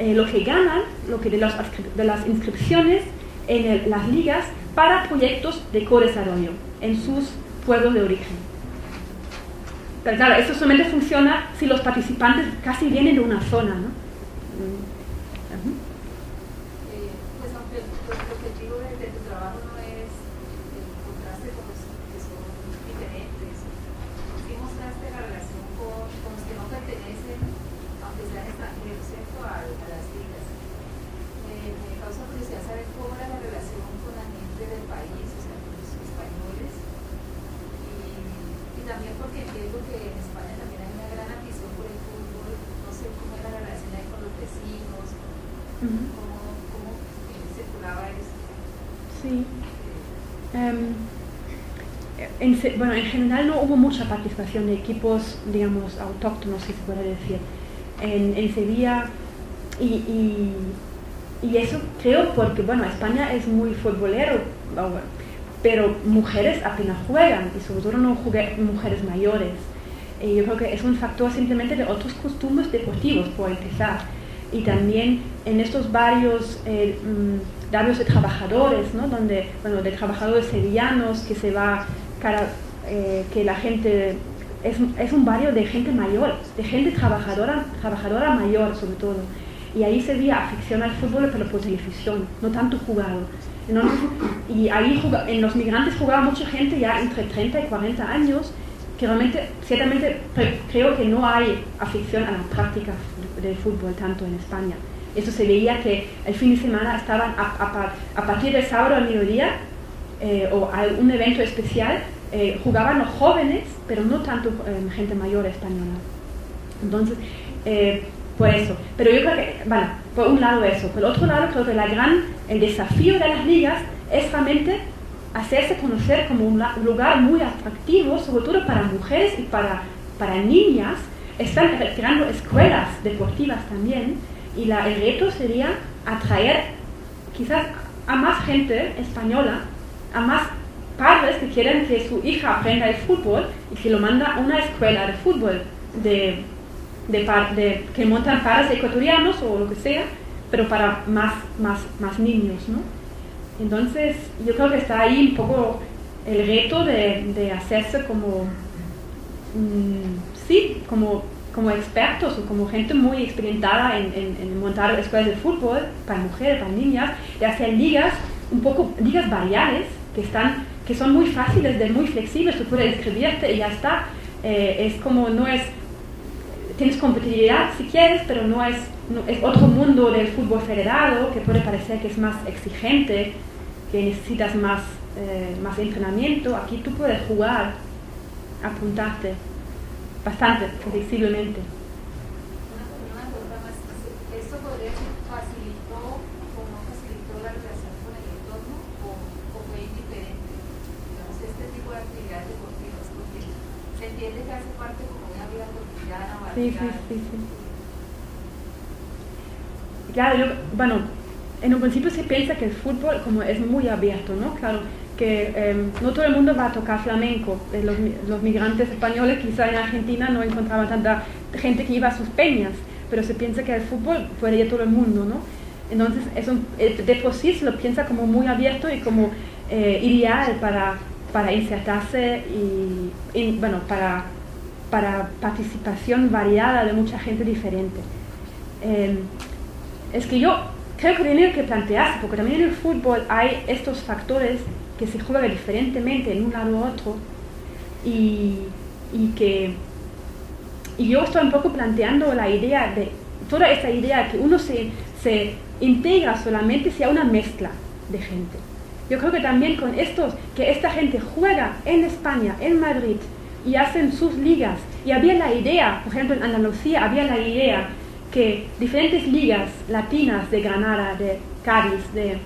lo que ganan, de las inscripciones en las ligas para proyectos de co-desarrollo en sus pueblos de origen. Pero claro, esto solamente funciona si los participantes casi vienen de una zona, ¿no? Pues aunque el objetivo de tu trabajo no es ¿Cómo circulaba eso? Sí. Bueno, en general no hubo mucha participación de equipos, digamos, autóctonos, si se puede decir, en Sevilla, y eso creo porque, bueno, España es muy futbolero, pero mujeres apenas juegan, y sobre todo no mujeres mayores. Yo creo que es un factor simplemente de otros costumbres deportivos, por empezar. Y también en estos barrios de trabajadores, ¿no? Donde, bueno, de trabajadores sevillanos, que se va que la gente es un barrio de gente mayor, de gente trabajadora mayor sobre todo, y ahí se veía afición al fútbol pero por televisión, no tanto jugado. Entonces, y ahí en los migrantes jugaba mucha gente ya entre 30 y 40 años, que realmente, ciertamente creo que no hay afición a la práctica del fútbol tanto en España. Eso se veía que el fin de semana estaban a partir del sábado al mediodía o algún evento especial, jugaban los jóvenes, pero no tanto gente mayor española. Entonces, por eso. Pero yo creo que, bueno, por un lado eso. Por el otro lado, creo que el desafío de las ligas es realmente hacerse conocer como un lugar muy atractivo, sobre todo para mujeres y para niñas. Están creando escuelas deportivas también, y el reto sería atraer quizás a más gente española, a más padres que quieren que su hija aprenda el fútbol y que lo manda a una escuela de fútbol que montan padres ecuatorianos o lo que sea, pero para más niños, ¿no? Entonces yo creo que está ahí un poco el reto de hacerse como como expertos o como gente muy experimentada en montar escuelas de fútbol para mujeres, para niñas, de hacer ligas variadas que son muy fáciles, muy flexibles. Tú puedes inscribirte y ya está. Tienes competitividad si quieres, pero es otro mundo del fútbol federado, que puede parecer que es más exigente, que necesitas más entrenamiento. Aquí tú puedes jugar, apuntarte bastante flexiblemente. Una pregunta más. ¿Esto podría decir facilitó o no facilitó la relación con el entorno o fue indiferente? Digamos, este tipo de actividades deportivas, porque se entiende que hace parte como una vida cotidiana. Sí. Claro, en un principio se piensa que el fútbol como es muy abierto, ¿no? Claro, que no todo el mundo va a tocar flamenco. Los migrantes españoles quizá en Argentina no encontraban tanta gente que iba a sus peñas, pero se piensa que el fútbol puede ir a todo el mundo, ¿no? Entonces de por sí se lo piensa como muy abierto y como ideal para insertarse y para participación variada de mucha gente diferente. Es que yo creo que tiene que plantearse, porque también en el fútbol hay estos factores que se juegan diferentemente en un lado u otro, y yo estoy un poco planteando la idea de toda esta idea que uno se integra solamente si hay una mezcla de gente. Yo creo que también con que esta gente juega en España, en Madrid, y hacen sus ligas, y había la idea, por ejemplo en Andalucía había la idea que diferentes ligas latinas de Granada, de Cádiz, de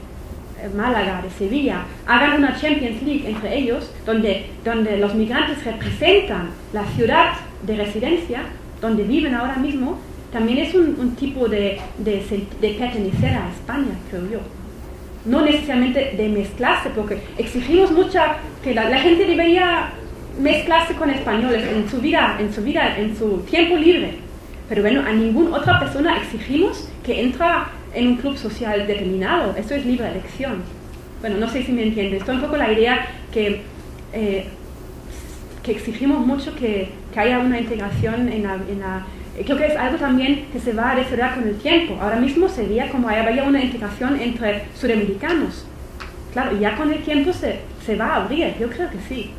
Málaga, de Sevilla, hagan una Champions League entre ellos, donde los migrantes representan la ciudad de residencia, donde viven ahora mismo. También es un tipo de pertenecer a España, creo yo. No necesariamente de mezclarse, porque exigimos mucho que la gente debería mezclarse con españoles en su vida, en su tiempo libre. Pero bueno, a ninguna otra persona exigimos que entra en un club social determinado. Eso es libre elección. Bueno, no sé si me entiendes. Esto es un poco la idea que exigimos mucho que haya una integración creo que es algo también que se va a desarrollar con el tiempo. Ahora mismo se veía como había una integración entre sudamericanos. Claro, y ya con el tiempo se va a abrir. Yo creo que sí.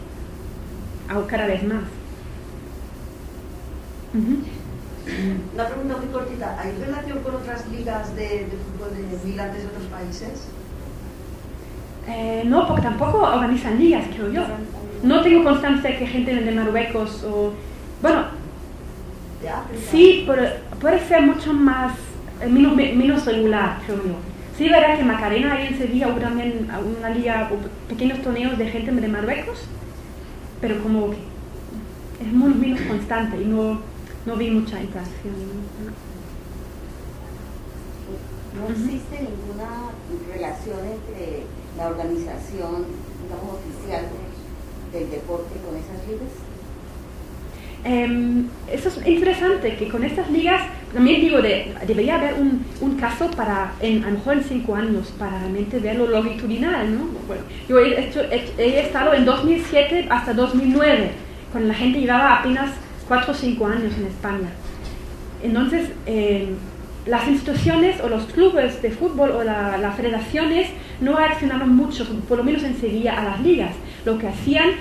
Cada vez más. Una pregunta muy cortita. ¿Hay relación con otras ligas de fútbol de migrantes de otros países? No, porque tampoco organizan ligas, creo yo. No tengo constancia de que gente de Marruecos o... Bueno, sí, pero puede ser mucho más menos regular, creo yo. Sí, verá que Macarena ahí en Sevilla hubo también una liga, pequeños torneos de gente de Marruecos, pero como que es muy menos constante y no vi mucha interacción. ¿No existe ninguna relación entre la organización, digamos, oficial del deporte con esas ligas? Eso es interesante, que con estas ligas, también digo, debería haber un caso para, a lo mejor en 5 años, para realmente ver lo longitudinal, ¿no? Bueno, yo he estado en 2007 hasta 2009, cuando la gente llevaba apenas 4 o 5 años en España. Entonces, las instituciones o los clubes de fútbol o las federaciones no reaccionaron mucho, por lo menos en Sevilla, a las ligas. Lo que hacían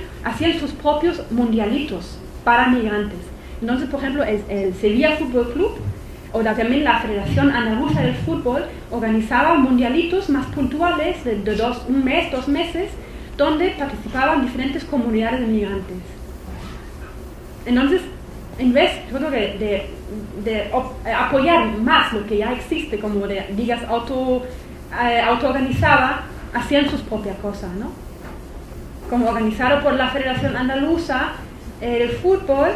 sus propios mundialitos para migrantes. Entonces, por ejemplo, el Sevilla Fútbol Club o también la Federación Andaluza del Fútbol organizaba mundialitos más puntuales de un mes, 2 meses, donde participaban diferentes comunidades de migrantes. Entonces, en vez, yo creo que de apoyar más lo que ya existe, como de ligas autoorganizadas, hacían sus propias cosas, ¿no? Como organizado por la Federación Andaluza del Fútbol,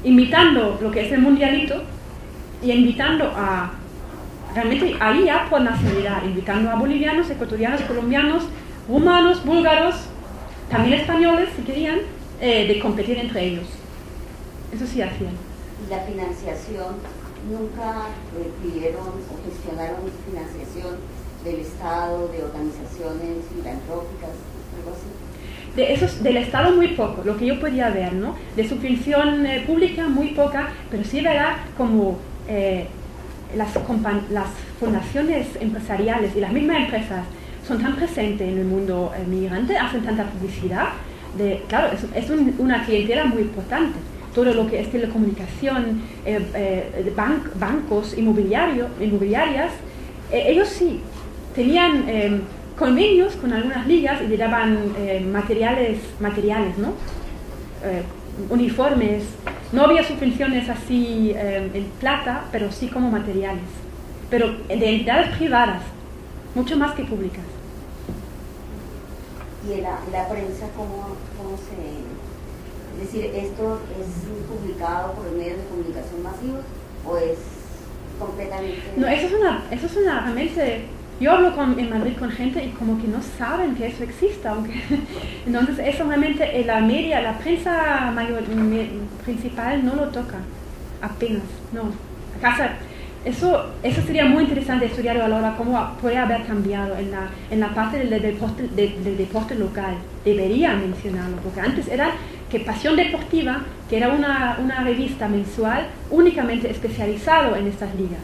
invitando lo que es el mundialito y invitando realmente ahí ya por nacionalidad, invitando a bolivianos, ecuatorianos, colombianos, rumanos, búlgaros, también españoles si querían, de competir entre ellos. Eso sí hacían. ¿Y la financiación? ¿Nunca pidieron o gestionaron financiación del Estado, de organizaciones filantrópicas, algo así? Del Estado muy poco, lo que yo podía ver, ¿no? De subvención pública muy poca, pero sí verá como las fundaciones empresariales y las mismas empresas son tan presentes en el mundo migrante, hacen tanta publicidad. Claro, es una clientela muy importante. Todo lo que es telecomunicación, bancos, inmobiliarias, ellos sí tenían convenios con algunas ligas y le daban materiales, ¿no? Uniformes. No había subvenciones así en plata, pero sí como materiales. Pero de entidades privadas, mucho más que públicas. ¿Y en la prensa cómo se...? Es decir, ¿esto es publicado por medios de comunicación masivos o es completamente...? No, eso es una realmente... Yo hablo en Madrid con gente y como que no saben que eso exista, aunque entonces eso realmente la prensa principal no lo toca, apenas, no. Eso sería muy interesante estudiar ahora cómo puede haber cambiado en la parte del deporte local. Debería mencionarlo, porque antes era que Pasión Deportiva, que era una revista mensual únicamente especializado en estas ligas,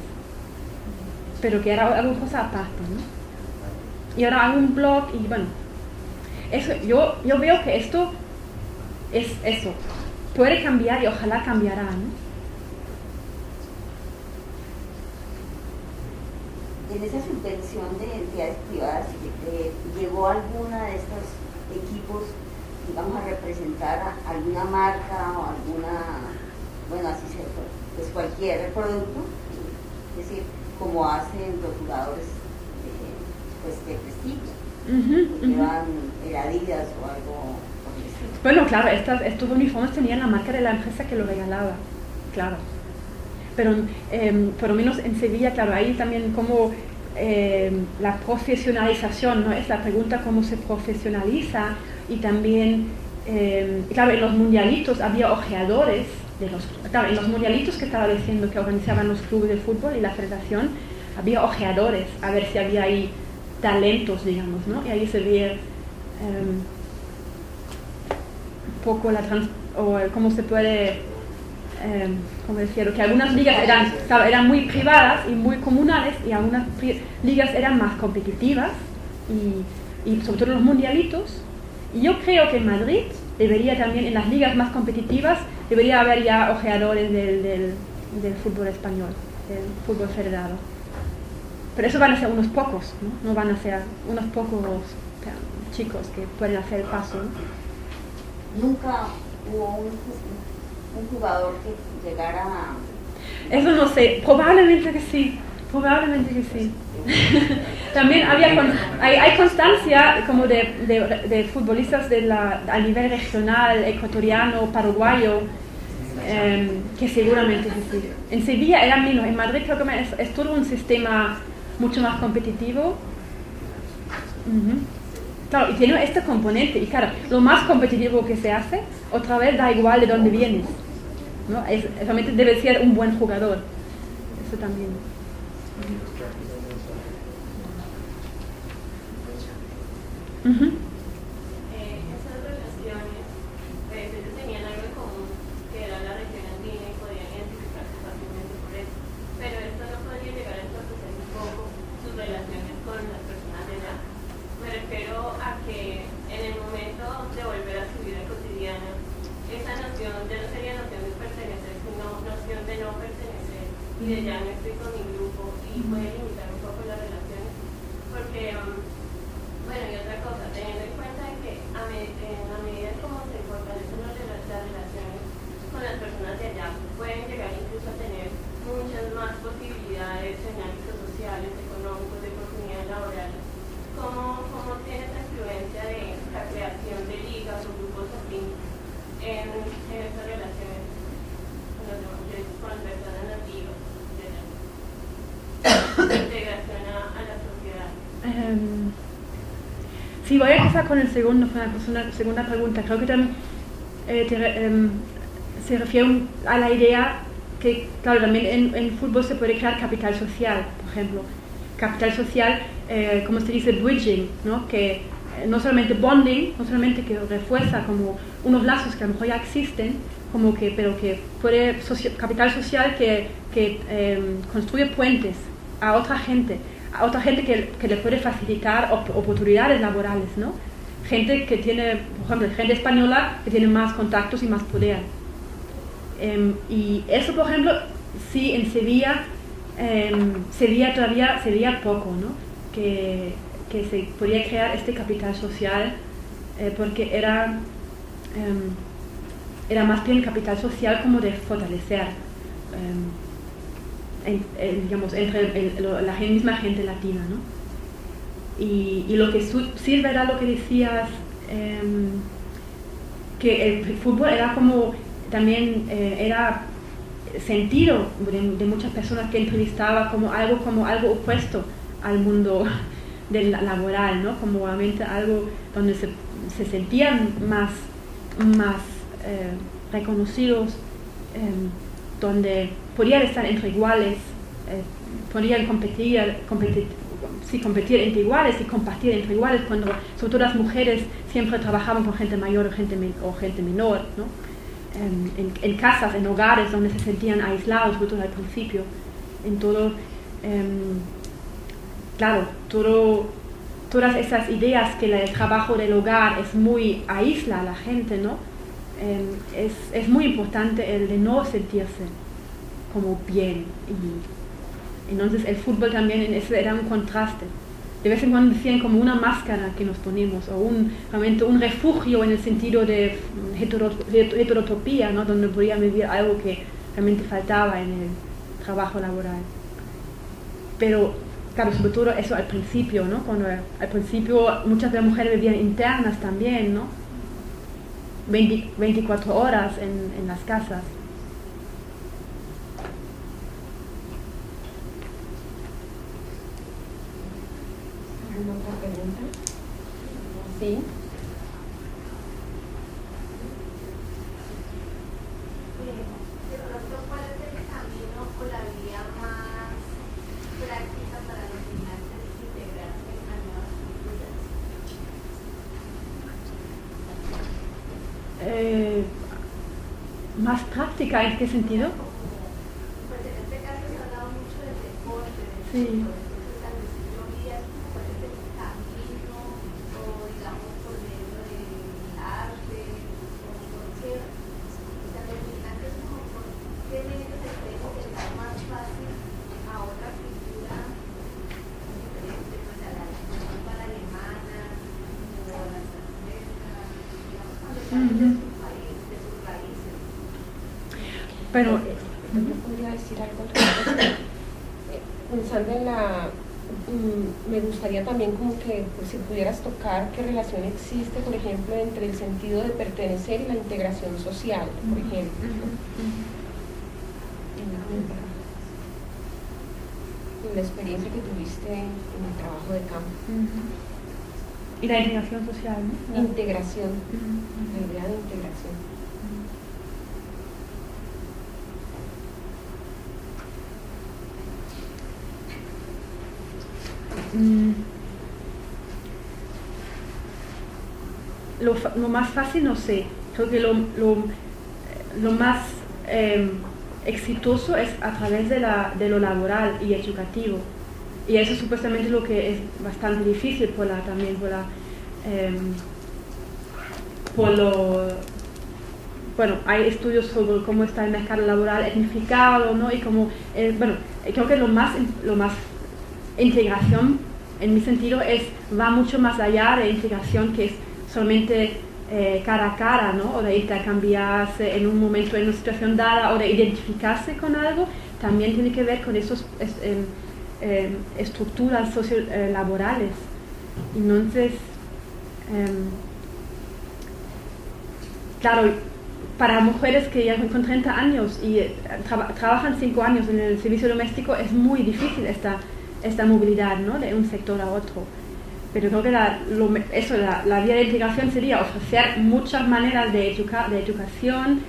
pero que era alguna cosa aparte, ¿no? Y ahora hago un blog y bueno, eso, yo veo que esto es eso, puede cambiar y ojalá cambiará, ¿no? En esa subvención de entidades privadas, ¿llegó alguna de estos equipos, digamos, a representar a alguna marca o alguna, bueno, así se pues cualquier producto? Es decir, como hacen los jugadores pues de prestigio, llevan el Adidas o algo por el estilo. Bueno, claro, estos uniformes tenían la marca de la empresa que lo regalaba, claro. Pero por lo menos en Sevilla, claro, ahí también como la profesionalización, ¿no? Es la pregunta cómo se profesionaliza y también, claro, en los mundialitos había ojeadores, en los mundialitos que estaba diciendo que organizaban los clubes de fútbol y la federación, había ojeadores a ver si había ahí talentos, digamos, ¿no? Y ahí se ve un poco cómo se puede... como decía, que algunas ligas eran muy privadas y muy comunales y algunas ligas eran más competitivas y sobre todo los mundialitos. Y yo creo que en Madrid debería también, en las ligas más competitivas, debería haber ya ojeadores del fútbol español, del fútbol federado. Pero eso van a ser unos pocos, ¿no? No van a ser unos pocos chicos que pueden hacer el paso, ¿no? Nunca hubo un jugador que llegara Eso no sé, probablemente que sí. También hay constancia como de futbolistas a nivel regional, ecuatoriano, paraguayo, que seguramente que sí. En Sevilla era menos, en Madrid creo que es todo un sistema mucho más competitivo. Claro, y tiene este componente, y claro, lo más competitivo que se hace, otra vez da igual de dónde vienes, ¿no? Realmente debe ser un buen jugador, eso también. Esas relaciones, ellos tenían algo en común, que era la región andina y podían identificarse fácilmente por eso, pero esto no podría llegar a entorpecer un poco sus relaciones con las personas de allá. Me refiero a que en el momento de volver a su vida cotidiana, esa noción ya no sería noción de pertenecer, sino noción de no pertenecer y de ya no estoy con mi grupo, y puede limitar un poco las relaciones, porque bueno, y otra cosa, teniendo en cuenta que en la medida como se fortalecen las relaciones con las personas de allá, pueden llegar incluso a tener muchas más posibilidades en ámbitos sociales, económicos, de oportunidades laborales. ¿Cómo tiene esa influencia de la creación de ligas o grupos afines en estas relaciones con las personas nativas de allá? La integración a la sociedad. Sí, voy a empezar con la segunda pregunta. Creo que también se refiere a la idea que, claro, también en fútbol se puede crear capital social, por ejemplo. Capital social, como se dice, bridging, ¿no? Que no solamente bonding, no solamente que refuerza como unos lazos que a lo mejor ya existen, pero que puede capital social que construye puentes a otra gente que le puede facilitar oportunidades laborales, ¿no? Gente que tiene, por ejemplo, gente española que tiene más contactos y más poder. Y eso, por ejemplo, sí, en Sevilla todavía se veía poco, ¿no? Que se podía crear este capital social, porque era más bien capital social como de fortalecer, digamos, entre la misma gente latina, ¿no? Y lo que sí es verdad lo que decías, que el fútbol era como también era sentido de muchas personas que entrevistaba como algo opuesto al mundo del laboral, ¿no? Como realmente algo donde se sentían más reconocidos, donde podían estar entre iguales, podían competir entre iguales y compartir entre iguales, cuando sobre todo las mujeres siempre trabajaban con gente mayor o gente menor, ¿no? En casas, en hogares donde se sentían aislados, sobre todo al principio, en todo, claro, todas esas ideas que el trabajo del hogar aísla a la gente, ¿no? Es muy importante el de no sentirse como bien, y entonces el fútbol también en eso era un contraste. De vez en cuando decían como una máscara que nos ponemos, o realmente un refugio en el sentido de heterotopía, ¿no? Donde podían vivir algo que realmente faltaba en el trabajo laboral. Pero claro, sobre todo eso al principio, ¿no? Cuando al principio muchas de las mujeres vivían internas también, ¿no? 24 horas en las casas. ¿Alguna otra pregunta? Sí. De pronto, ¿cuál es el camino o la vía más práctica para los migrantes integrarse a nuevas culturas? ¿Más práctica en qué sentido? Pues en este caso se ha hablado mucho del deporte, Sí. Bueno, Yo podría decir algo al respecto. Pensando en me gustaría también como que pues, si pudieras tocar qué relación existe, por ejemplo, entre el sentido de pertenecer y la integración social, por ejemplo. En la experiencia que tuviste en el trabajo de campo. Y la integración social, ¿no? Integración, la idea de integración. Lo más fácil, no sé. Creo que lo más exitoso es a través de lo laboral y educativo. Y eso supuestamente es lo que es bastante difícil bueno, hay estudios sobre cómo está el mercado laboral etnificado, ¿no? Y cómo, bueno, creo que lo más integración, en mi sentido, va mucho más allá de integración que es solamente cara a cara, ¿no? O de intercambiarse en un momento, en una situación dada, o de identificarse con algo. También tiene que ver con esas estructuras sociolaborales. Entonces, claro, para mujeres que ya con 30 años y trabajan 5 años en el servicio doméstico es muy difícil esta movilidad, ¿no? De un sector a otro. Pero creo que la vía de integración sería ofrecer muchas maneras de educación,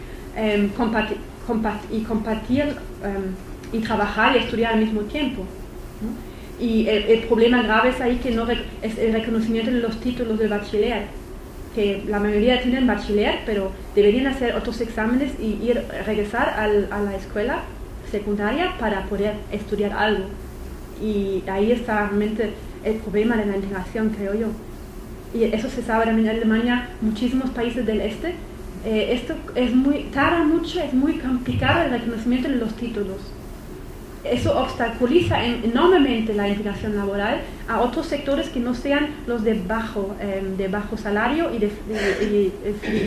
compartir y trabajar y estudiar al mismo tiempo, ¿no? Y el problema grave es ahí que es el reconocimiento de los títulos de bachiller, que la mayoría tienen bachiller, pero deberían hacer otros exámenes y regresar a la escuela secundaria para poder estudiar algo. Y ahí está realmente el problema de la integración, creo yo. Y eso se sabe también en Alemania, muchísimos países del este. Esto tarda mucho, es muy complicado el reconocimiento de los títulos. Eso obstaculiza enormemente la integración laboral a otros sectores que no sean los de bajo salario y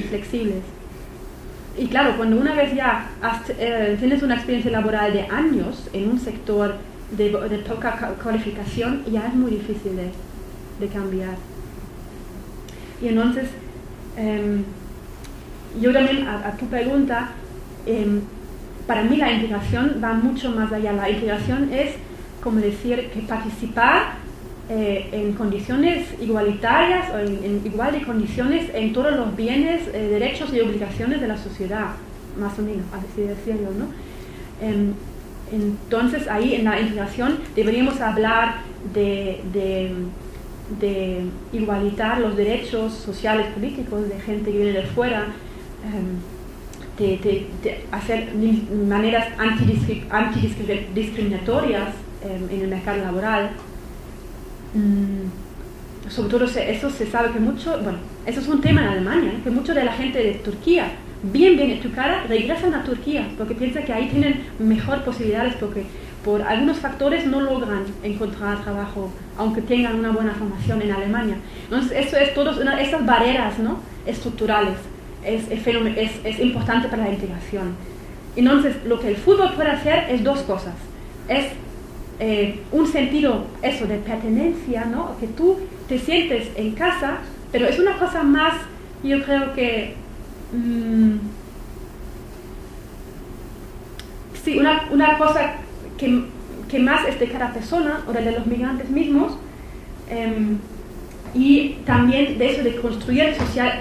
flexibles. Y claro, cuando una vez ya tienes una experiencia laboral de años en un sector de poca cualificación, ya es muy difícil de cambiar. Y entonces, yo también a tu pregunta, para mí la integración va mucho más allá. La integración es, como decir, que participar en condiciones igualitarias o en igual de condiciones en todos los bienes, derechos y obligaciones de la sociedad, más o menos, así decirlo, ¿no? Entonces ahí en la integración deberíamos hablar de igualitar los derechos sociales políticos de gente que viene de fuera, de hacer maneras antidiscriminatorias en el mercado laboral. Sobre todo eso se sabe que mucho, bueno, eso es un tema en Alemania, que mucho de la gente de Turquía, bien educada, regresan a Turquía porque piensan que ahí tienen mejor posibilidades, porque por algunos factores no logran encontrar trabajo aunque tengan una buena formación en Alemania. Entonces eso es todas estas barreras, ¿no? Estructurales. Es importante para la integración. Entonces, lo que el fútbol puede hacer es dos cosas. Es un sentido, eso, de pertenencia, ¿no? Que tú te sientes en casa, pero es una cosa más, yo creo que... sí, una cosa que más es de cada persona, o de los migrantes mismos, y también de eso de construir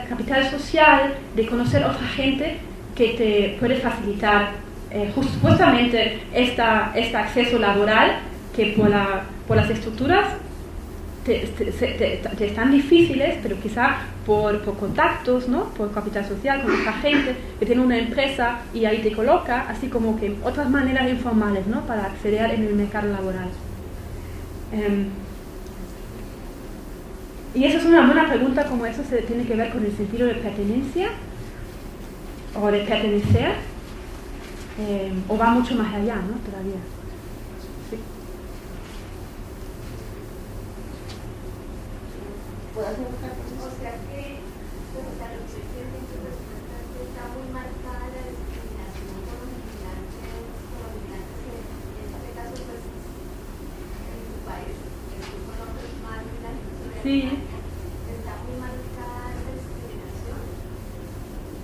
capital social, de conocer a otra gente que te puede facilitar justamente este acceso laboral que por las estructuras te están difíciles, pero quizá por contactos, ¿no? Por capital social con otra gente que tiene una empresa y ahí te coloca, así como que otras maneras informales, ¿no? Para acceder en el mercado laboral. Y eso es una buena pregunta, como eso tiene que ver con el sentido de pertenencia o de pertenecer, o va mucho más allá, ¿no? Todavía. Sí. ¿Puedo hacer otra pregunta? O sea que, lo que se quiere decir está muy marcada la discriminación por los migrantes Sí. está muy marcada esa discriminación.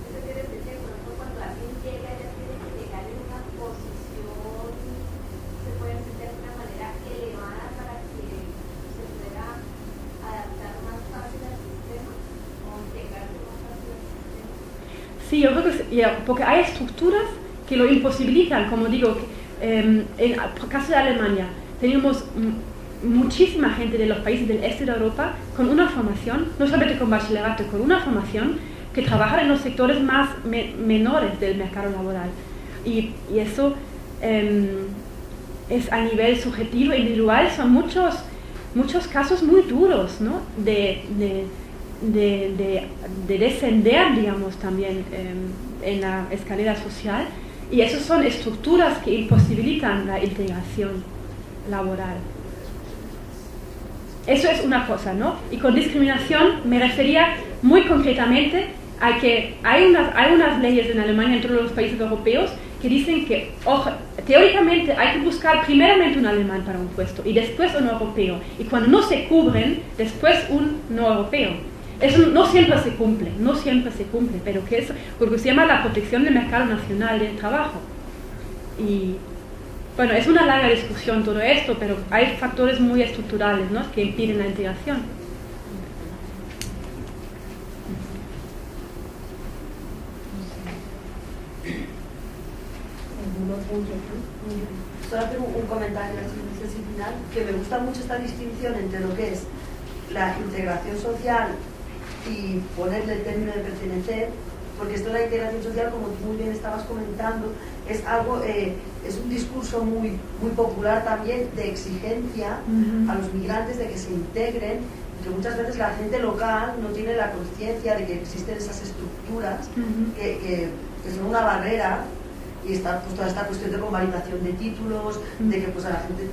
Eso quiere decir que, por ejemplo, cuando alguien llega, ya tiene que llegar en una posición, se puede decir de alguna manera elevada para que se pueda adaptar más fácil al sistema o integrarse más fácil al sistema. Sí, yo creo que porque hay estructuras que lo imposibilitan, como digo, en el caso de Alemania, tenemos muchísima gente de los países del este de Europa con una formación, no solamente con bachillerato, con una formación que trabaja en los sectores más menores del mercado laboral. Y eso es a nivel subjetivo, individual, son muchos casos muy duros, ¿no? de descender, digamos, también en la escalera social, y esas son estructuras que imposibilitan la integración laboral. Eso es una cosa, ¿no? Y con discriminación me refería muy concretamente a que hay unas leyes en Alemania, en todos los países europeos, que dicen que teóricamente hay que buscar primeramente un alemán para un puesto y después un europeo, y cuando no se cubren, después un no europeo. Eso no siempre se cumple, pero que eso, porque se llama la protección del mercado nacional del trabajo. Y bueno, es una larga discusión todo esto, pero hay factores muy estructurales, ¿no?, que impiden la integración. Solo tengo un comentario así final, que me gusta mucho esta distinción entre lo que es la integración social y ponerle el término de pertenecer, porque esto de la integración social, como tú muy bien estabas comentando, es algo, es un discurso muy popular también de exigencia a los migrantes de que se integren, y que muchas veces la gente local no tiene la conciencia de que existen esas estructuras que son una barrera. Y está pues, toda esta cuestión de convalidación de títulos, de que pues, a la gente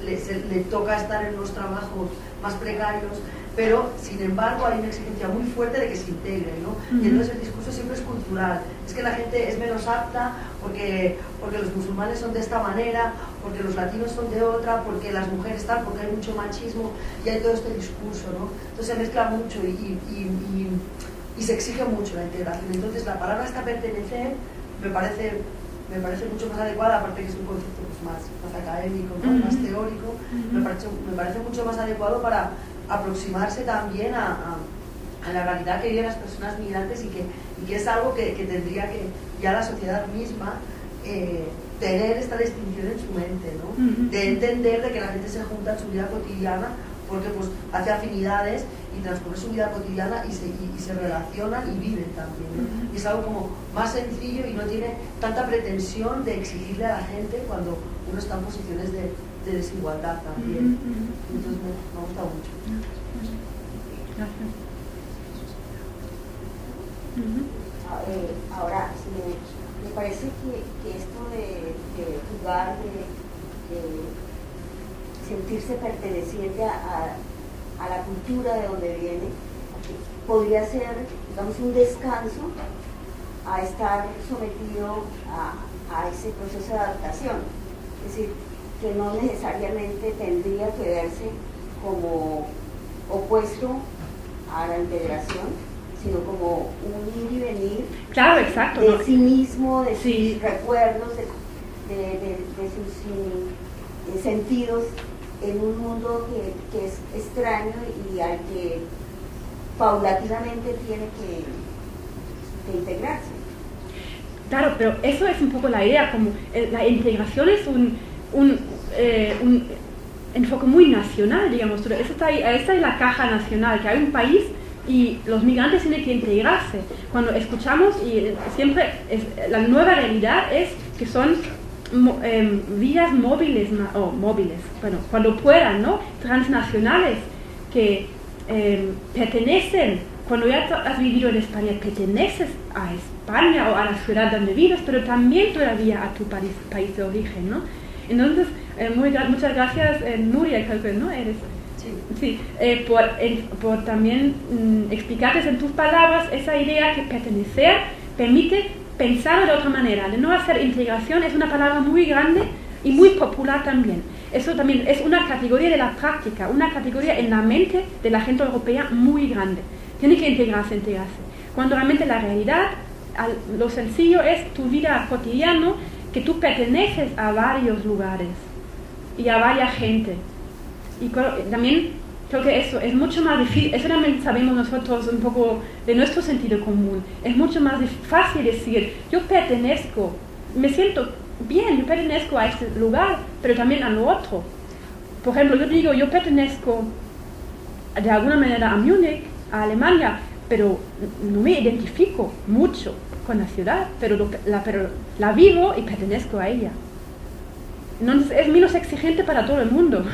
le toca estar en unos trabajos más precarios, pero sin embargo hay una exigencia muy fuerte de que se integren, ¿no? Y entonces el discurso siempre es cultural, es que la gente es menos apta porque los musulmanes son de esta manera, porque los latinos son de otra, porque las mujeres están, porque hay mucho machismo, y hay todo este discurso, ¿no? Entonces se mezcla mucho y se exige mucho la integración. Entonces la palabra esta pertenecer me parece mucho más adecuada, aparte que es un concepto pues, más académico, ¿no? Más teórico, me parece mucho más adecuado para aproximarse también a la realidad que viven las personas migrantes y que es algo que tendría que ya la sociedad misma tener esta distinción en su mente, ¿no? De entender de que la gente se junta en su vida cotidiana porque pues, hace afinidades y transcurre su vida cotidiana y se relacionan y viven también, ¿no? Y es algo como más sencillo y no tiene tanta pretensión de exigirle a la gente cuando uno está en posiciones de desigualdad también. Entonces me gusta mucho. Gracias. Ahora, me parece que esto de jugar, de sentirse perteneciente a la cultura de donde viene, podría ser, digamos, un descanso a estar sometido a ese proceso de adaptación. Es decir, que no necesariamente tendría que verse como opuesto a la integración, sino como un ir y venir, claro, exacto, de ¿no? sí mismo, de Sí. sus recuerdos, de sus sentidos, en un mundo que es extraño y al que paulatinamente tiene que integrarse. Claro, pero eso es un poco la idea, como la integración es un enfoque muy nacional, digamos. Esta es la caja nacional, que hay un país y los migrantes tienen que integrarse. Cuando escuchamos, y siempre la nueva realidad es que son vías móviles, bueno, cuando puedan, ¿no? Transnacionales, que pertenecen, cuando ya has vivido en España, perteneces a España o a la ciudad donde vives, pero también todavía a tu país de origen, ¿no? Entonces, muchas gracias, Nuria, creo que, ¿no? Eres. Sí, por también explicarte en tus palabras esa idea que pertenecer permite pensar de otra manera, de no hacer integración. Es una palabra muy grande y muy popular también. Eso también es una categoría de la práctica, una categoría en la mente de la gente europea muy grande. Tiene que integrarse. Cuando realmente la realidad, lo sencillo es tu vida cotidiana, que tú perteneces a varios lugares y a varias gente. Y también creo que eso es mucho más difícil, eso también sabemos nosotros un poco de nuestro sentido común. Es mucho más fácil decir, yo pertenezco, me siento bien, yo pertenezco a este lugar, pero también a lo otro. Por ejemplo, yo digo, yo pertenezco de alguna manera a Múnich, a Alemania, pero no me identifico mucho con la ciudad, pero la vivo y pertenezco a ella. Entonces es menos exigente para todo el mundo,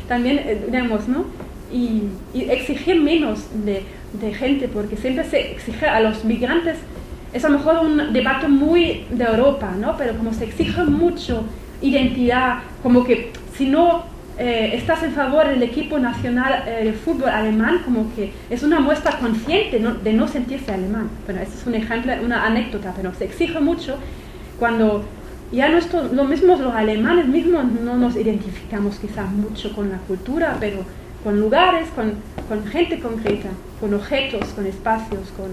también, digamos, ¿no? Y exigir menos de gente, porque siempre se exige a los migrantes, es a lo mejor un debate muy de Europa, ¿no? Pero como se exige mucho identidad, como que si no estás en favor del equipo nacional de fútbol alemán, como que es una muestra consciente de no sentirse alemán. Bueno, este es un ejemplo, una anécdota, pero se exige mucho cuando ya lo mismo los alemanes mismos no nos identificamos quizás mucho con la cultura, pero con lugares, con gente concreta, con objetos, con espacios, con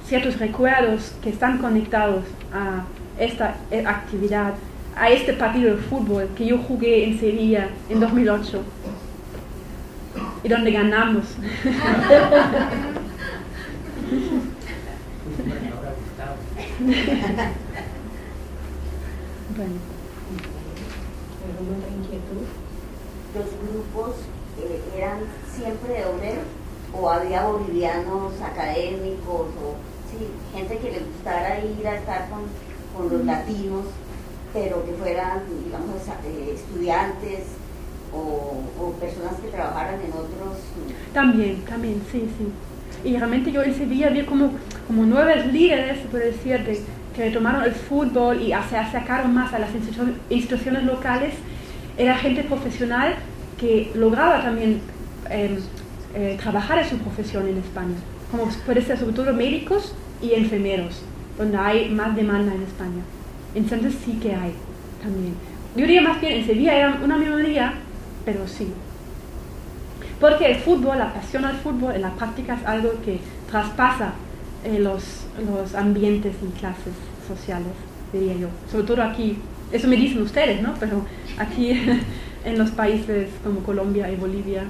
ciertos recuerdos que están conectados a esta actividad, a este partido de fútbol que yo jugué en Sevilla en 2008 y donde ganamos. Bueno. ¿Alguna otra inquietud? ¿Los grupos eran siempre de obreros o había bolivianos académicos o sí, gente que le gustara ir a estar con los latinos, pero que fueran, digamos, estudiantes o personas que trabajaran en otros? También, sí. Y realmente yo en Sevilla vi como 9 líderes, se puede decir, que retomaron el fútbol y se acercaron más a las instituciones locales. Era gente profesional que lograba también trabajar en su profesión en España, como puede ser sobre todo médicos y enfermeros, donde hay más demanda en España. Entonces sí que hay también. Yo diría más bien en Sevilla era una minoría, pero sí. Porque el fútbol, la pasión al fútbol, en la práctica es algo que traspasa los ambientes y clases sociales, diría yo. Sobre todo aquí, eso me dicen ustedes, ¿no? Pero aquí en los países como Colombia y Bolivia,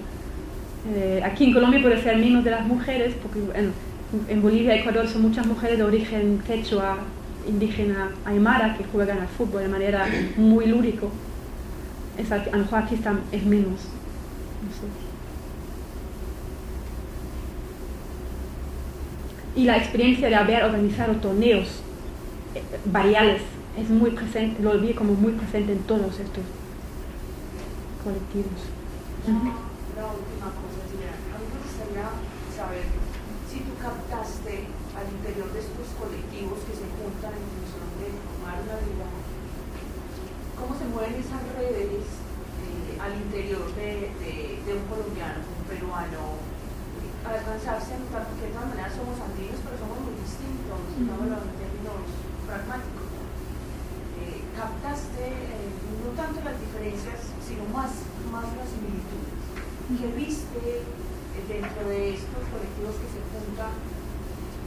aquí en Colombia puede ser menos de las mujeres, porque en Bolivia y Ecuador son muchas mujeres de origen quechua, indígena, aymara, que juegan al fútbol de manera muy lúdico. A lo mejor aquí es menos. No sé. Y la experiencia de haber organizado torneos variales es muy presente, lo vi como muy presente en todos estos colectivos. La última cosa, señora, a mí me gustaría saber si tú captaste al interior de estos colectivos que se juntan en función de formar una liga, cómo se mueven esas redes al interior de un colombiano, un peruano, alcanzarse a notar, porque de todas maneras somos andinos, pero somos muy distintos, no hablamos en términos pragmáticos. Captaste no tanto las diferencias, sino más las similitudes. ¿Qué viste dentro de estos colectivos que se juntan,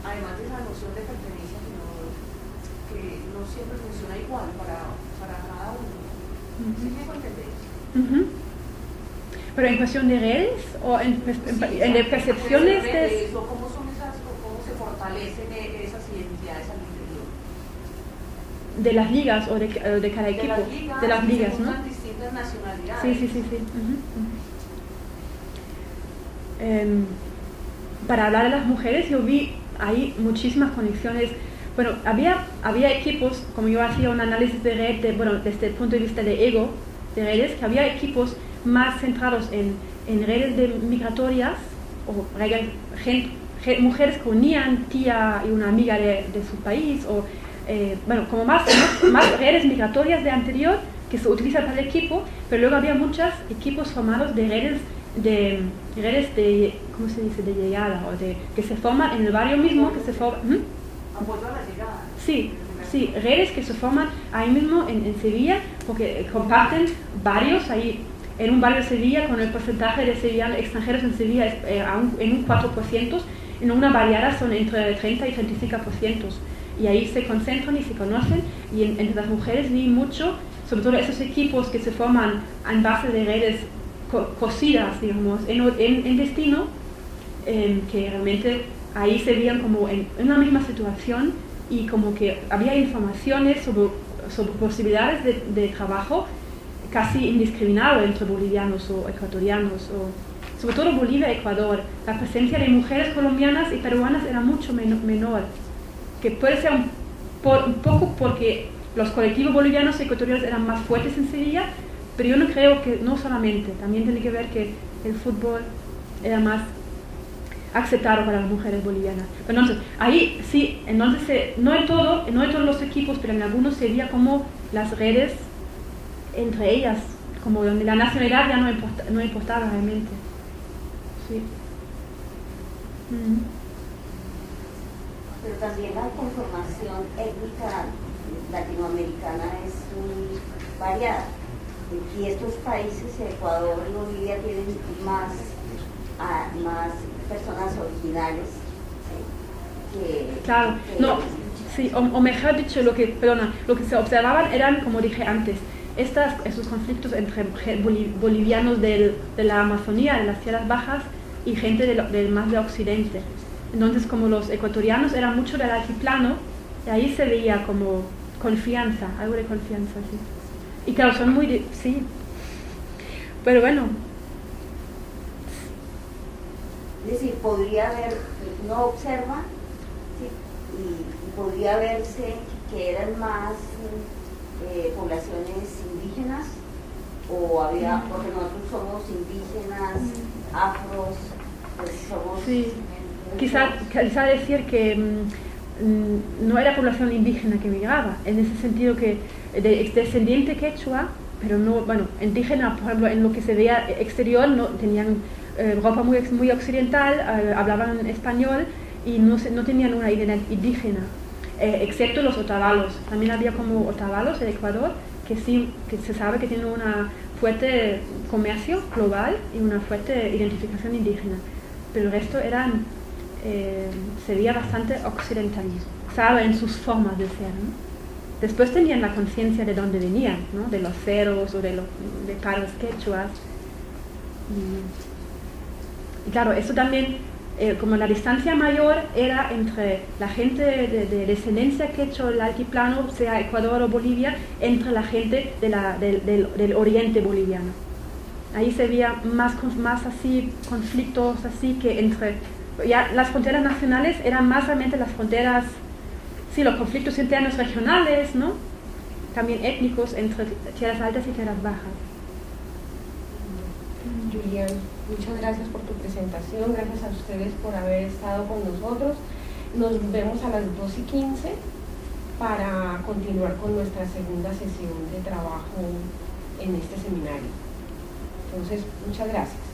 además de esa noción de pertenencia, sino que no siempre funciona igual para cada uno? ¿Sí me puedo entender? ¿Pero en cuestión de redes o en percepciones de redes, o cómo se fortalecen esas identidades al interior? ¿De las ligas o de cada equipo? De las ligas, ¿no? Distintas nacionalidades. Sí. Para hablar de las mujeres, yo vi ahí muchísimas conexiones. Bueno, había equipos, como yo hacía un análisis de red, desde el punto de vista de ego, de redes, que había equipos más centrados en redes migratorias, o mujeres que unían tía y una amiga de su país, o como más redes migratorias de anterior que se utilizan para el equipo, pero luego había muchos equipos formados de redes de ¿cómo se dice? De llegada, o que se forman en el barrio mismo, que se forman. Apoyo a la llegada. Sí, sí, redes que se forman ahí mismo en Sevilla, porque comparten varios ahí. En un barrio de Sevilla, con el porcentaje de sevillanos extranjeros en Sevilla es, en un 4%, en una variada son entre 30 y 35%. Y ahí se concentran y se conocen, y entre las mujeres vi mucho, sobre todo esos equipos que se forman en base de redes cosidas, digamos, en destino, que realmente ahí se veían como en una misma situación, y como que había informaciones sobre posibilidades de trabajo casi indiscriminado entre bolivianos o ecuatorianos, o sobre todo Bolivia y Ecuador. La presencia de mujeres colombianas y peruanas era mucho menor, que puede ser un poco porque los colectivos bolivianos y ecuatorianos eran más fuertes en Sevilla, pero yo no creo que, no solamente, también tiene que ver que el fútbol era más aceptado para las mujeres bolivianas. Entonces, ahí sí, entonces no en todos los equipos, pero en algunos se veía como las redes entre ellas, como donde la nacionalidad ya no importaba realmente. Sí. Pero también la conformación étnica latinoamericana es muy variada. Y estos países, Ecuador y Bolivia, tienen más personas originales. ¿Sí? Claro, no, sí, o mejor dicho, lo que se observaban eran, como dije antes, esos conflictos entre bolivianos de la Amazonía, de las tierras bajas, y gente más de Occidente. Entonces, como los ecuatorianos eran mucho del altiplano, y ahí se veía como confianza, algo de confianza, sí. Y claro, son muy... sí. Pero bueno. Es decir, podría haber, uno observa, ¿sí? y podría verse que eran más poblaciones indígenas, o había, porque nosotros somos indígenas, afros, pues somos... Sí, quizá decir que no era población indígena que migraba, en ese sentido que descendiente quechua, pero no, bueno, indígena, por ejemplo, en lo que se veía exterior, no tenían ropa muy occidental, hablaban español y no tenían una identidad indígena, excepto los otavalos. También había como otavalos en Ecuador que sí, que se sabe que tienen una fuerte comercio global y una fuerte identificación indígena, pero el resto eran, se veía bastante occidentalizado en sus formas de ser, ¿no? Después tenían la conciencia de dónde venían, ¿no? De los ceros o de padres quechuas. Y claro, eso también, como la distancia mayor era entre la gente de descendencia quechua del altiplano, sea Ecuador o Bolivia, entre la gente del oriente boliviano. Ahí se veía más así, conflictos así que entre... Ya las fronteras nacionales eran más realmente las fronteras... Sí, los conflictos internos regionales, ¿no? También étnicos entre tierras altas y tierras bajas. Julián, muchas gracias por tu presentación, gracias a ustedes por haber estado con nosotros. Nos vemos a las 2:15 para continuar con nuestra segunda sesión de trabajo en este seminario. Entonces, muchas gracias.